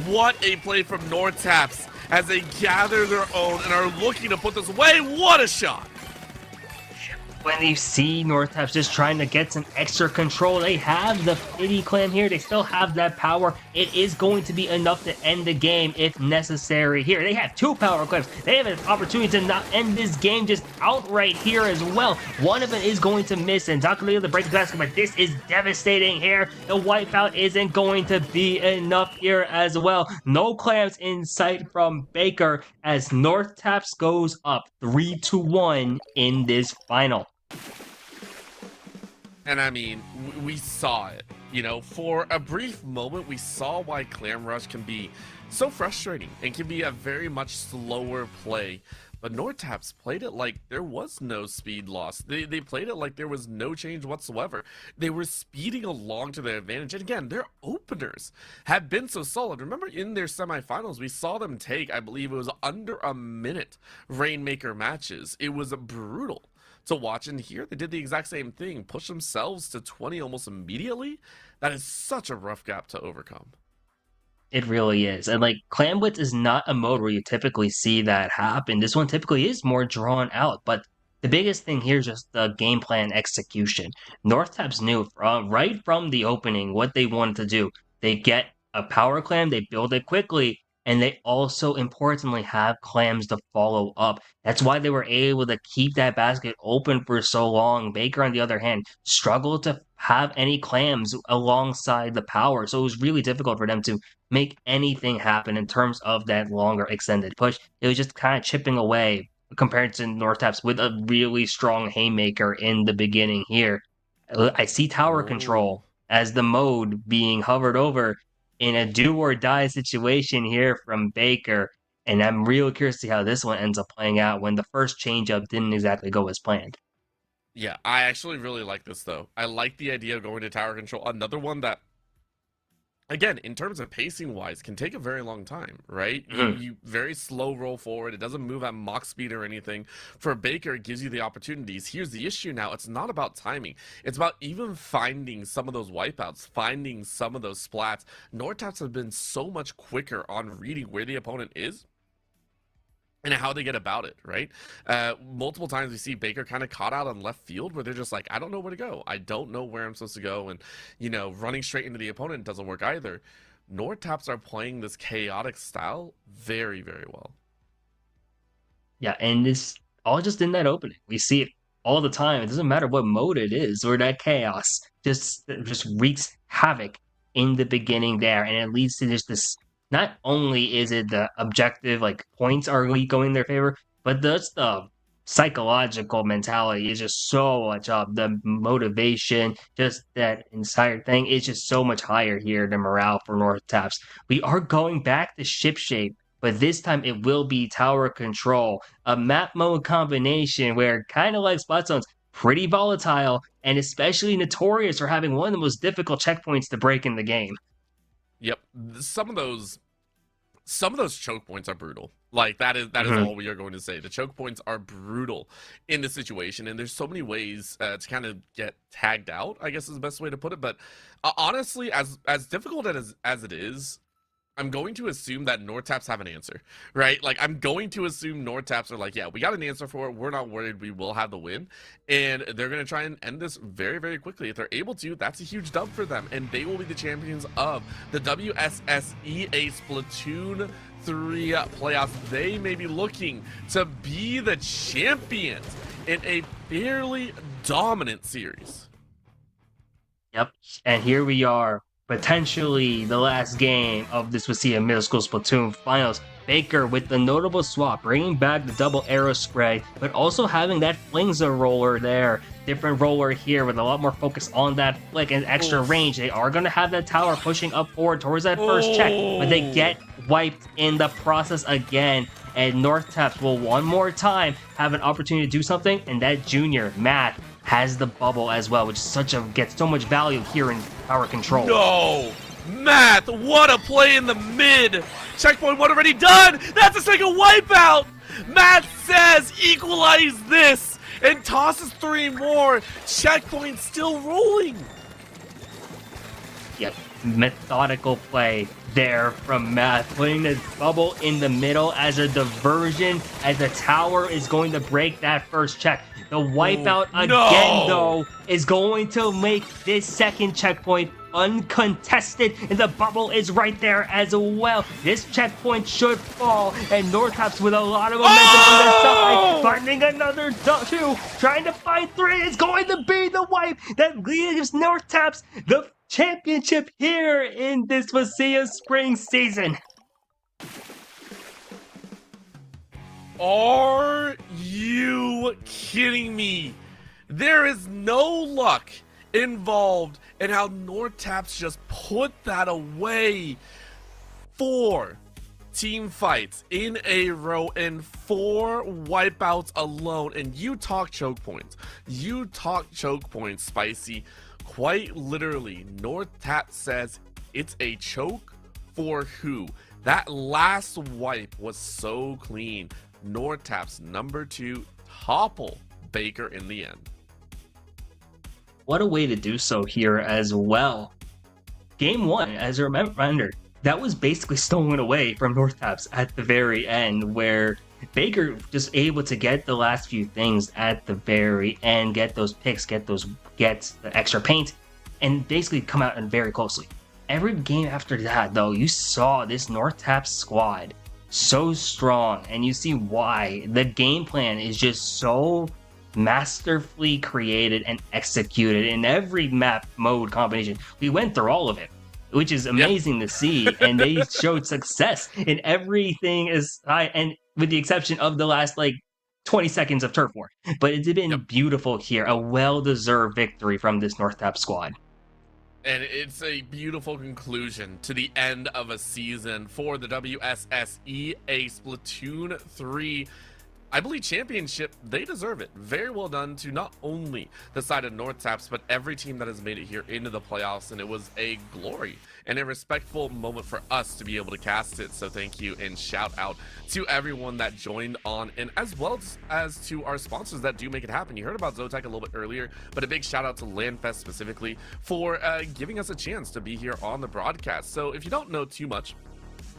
What a play from North Taps as they gather their own and are looking to put this away. What a shot! When you see North Taps just trying to get some extra control, they have the pity clam here. They still have that power. It is going to be enough to end the game if necessary here. They have 2 power clams. They have an opportunity to not end this game just outright here as well. One of them is going to miss, and Zakaleo the breaks the basket, but this is devastating here. The wipeout isn't going to be enough here as well. No clams in sight from Baker as North Taps goes up 3-1 in this final. And I mean, we saw it, you know, for a brief moment, we saw why Clam Rush can be so frustrating and can be a very much slower play. But North Taps played it like there was no speed loss. They played it like there was no change whatsoever. They were speeding along to their advantage. And again, their openers have been so solid. Remember in their semifinals, we saw them take, I believe it was under a minute Rainmaker matches. It was brutal to watch, and here they did the exact same thing, push themselves to 20 almost immediately. That is such a rough gap to overcome. It really is. And like Clam Blitz is not a mode where you typically see that happen. This one typically is more drawn out, but the biggest thing here is just the game plan execution. North Taps knew right from the opening what they wanted to do. They get a power clam, they build it quickly, and they also importantly have clams to follow up. That's why they were able to keep that basket open for so long. Baker, on the other hand, struggled to have any clams alongside the power, so it was really difficult for them to make anything happen in terms of that longer extended push. It was just kind of chipping away compared to North Taps with a really strong haymaker in the beginning here. I see tower control as the mode being hovered over in a do or die situation here from Baker. And I'm real curious to see how this one ends up playing out when the first changeup didn't exactly go as planned. Yeah, I actually really like this though. I like the idea of going to tower control. Another one that, again, in terms of pacing wise, can take a very long time, right? You very slow roll forward. It doesn't move at Mach speed or anything. For Baker, it gives you the opportunities. Here's the issue now. It's not about timing. It's about even finding some of those wipeouts, finding some of those splats. North Taps have been so much quicker on reading where the opponent is and how they get about it, right? Multiple times we see Baker kind of caught out on left field where they're just like, I don't know where to go. I don't know where I'm supposed to go. And, you know, running straight into the opponent doesn't work either. North Taps are playing this chaotic style very, very well. Yeah, and it's all just in that opening. We see it all the time. It doesn't matter what mode it is or that chaos just wreaks havoc in the beginning there. And it leads to just this. Not only is it the objective, like points are going in their favor, but that's the psychological mentality is just so much up. The motivation, just that entire thing is just so much higher here. The morale for North Taps. We are going back to ship shape, but this time it will be tower control, a map mode combination where, kind of like Splatzone's, pretty volatile and especially notorious for having one of the most difficult checkpoints to break in the game. Yep, some of those choke points are brutal. Like that is Mhm. all we are going to say. The choke points are brutal in this situation, and there's so many ways to kind of get tagged out, I guess is the best way to put it. But honestly, as difficult as it is, I'm going to assume that Nortaps have an answer, right? Like, I'm going to assume Nortaps are like, yeah, we got an answer for it. We're not worried. We will have the win. And they're going to try and end this very, very quickly. If they're able to, that's a huge dub for them. And they will be the champions of the WSSEA Splatoon 3 playoffs. They may be looking to be the champions in a fairly dominant series. Yep. And here we are, potentially the last game of this WSSEA Middle School Splatoon Finals. Baker with the notable swap, bringing back the double arrow spray, but also having that Flingza roller there. Different roller here with a lot more focus on that flick and extra range. They are going to have that tower pushing up forward towards that first check, but they get wiped in the process again. And North Taps will one more time have an opportunity to do something, and that junior, Matt, has the bubble as well, which gets so much value here in power control. No! Matt, what a play in the mid! Checkpoint one already done! That's a second wipeout! Matt says equalize this! And tosses 3 more! Checkpoint still rolling! Yep, methodical play there from Matt, putting the bubble in the middle as a diversion, as the tower is going to break that first check. The wipeout again, though, is going to make this second checkpoint uncontested, and the bubble is right there as well. This checkpoint should fall, and Northaps with a lot of momentum on their side, finding another 2, trying to find 3. It's going to be the wipe that gives Northaps the championship here in this WSSEA spring season. Are you kidding me? There is no luck involved in how Nortaps just put that away. 4 team fights in a row and 4 wipeouts alone. And you talk choke points. You talk choke points, Spicy. Quite literally, Nortap says it's a choke for who? That last wipe was so clean. Nortap's number 2 topple Baker in the end. What a way to do so here as well. Game 1, as a reminder, that was basically stolen away from Northaps at the very end, where Baker just able to get the last few things at the very end, get those picks, get the extra paint, and basically come out and very closely. Every game after that, though, you saw this Northaps squad so strong, and you see why. The game plan is just so masterfully created and executed in every map mode combination. We went through all of it, which is amazing to see, and they showed success in everything and with the exception of the last 20 seconds of turf war. But it's been beautiful here, a well-deserved victory from this Northaps squad. And it's a beautiful conclusion to the end of a season for the WSSEA Splatoon 3, I believe, championship. They deserve it. Very well done to not only the side of Northaps, but every team that has made it here into the playoffs. And it was a glory and a respectful moment for us to be able to cast it. So thank you and shout out to everyone that joined on, and as well as to our sponsors that do make it happen. You heard about Zotac a little bit earlier, but a big shout out to LandFest specifically for giving us a chance to be here on the broadcast. So if you don't know too much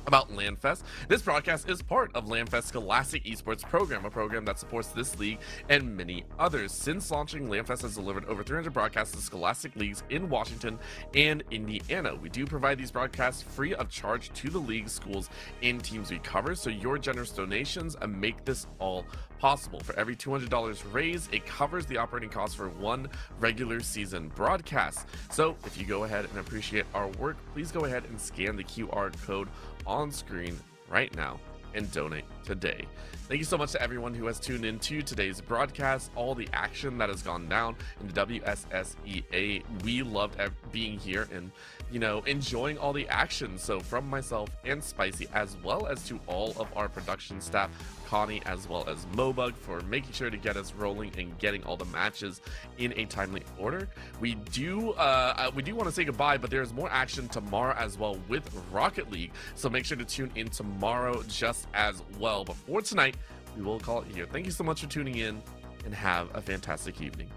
about LandFest, this broadcast is part of LandFest Scholastic Esports program, a program that supports this league and many others. Since launching, LandFest has delivered over 300 broadcasts to Scholastic leagues in Washington and Indiana. We do provide these broadcasts free of charge to the league, schools, and teams we cover, so your generous donations make this all possible. For every $200 raised, it covers the operating costs for 1 regular season broadcast. So if you go ahead and appreciate our work, please go ahead and scan the QR code on screen right now and donate today. Thank you so much to everyone who has tuned into today's broadcast, all the action that has gone down in the WSSEA. We loved being here and, enjoying all the action. So from myself and Spicy, as well as to all of our production staff, Connie as well as Mobug, for making sure to get us rolling and getting all the matches in a timely order. We do want to say goodbye, but there's more action tomorrow as well with Rocket League, so make sure to tune in tomorrow just as well. But for tonight, we will call it here. Thank you so much for tuning in, and have a fantastic evening.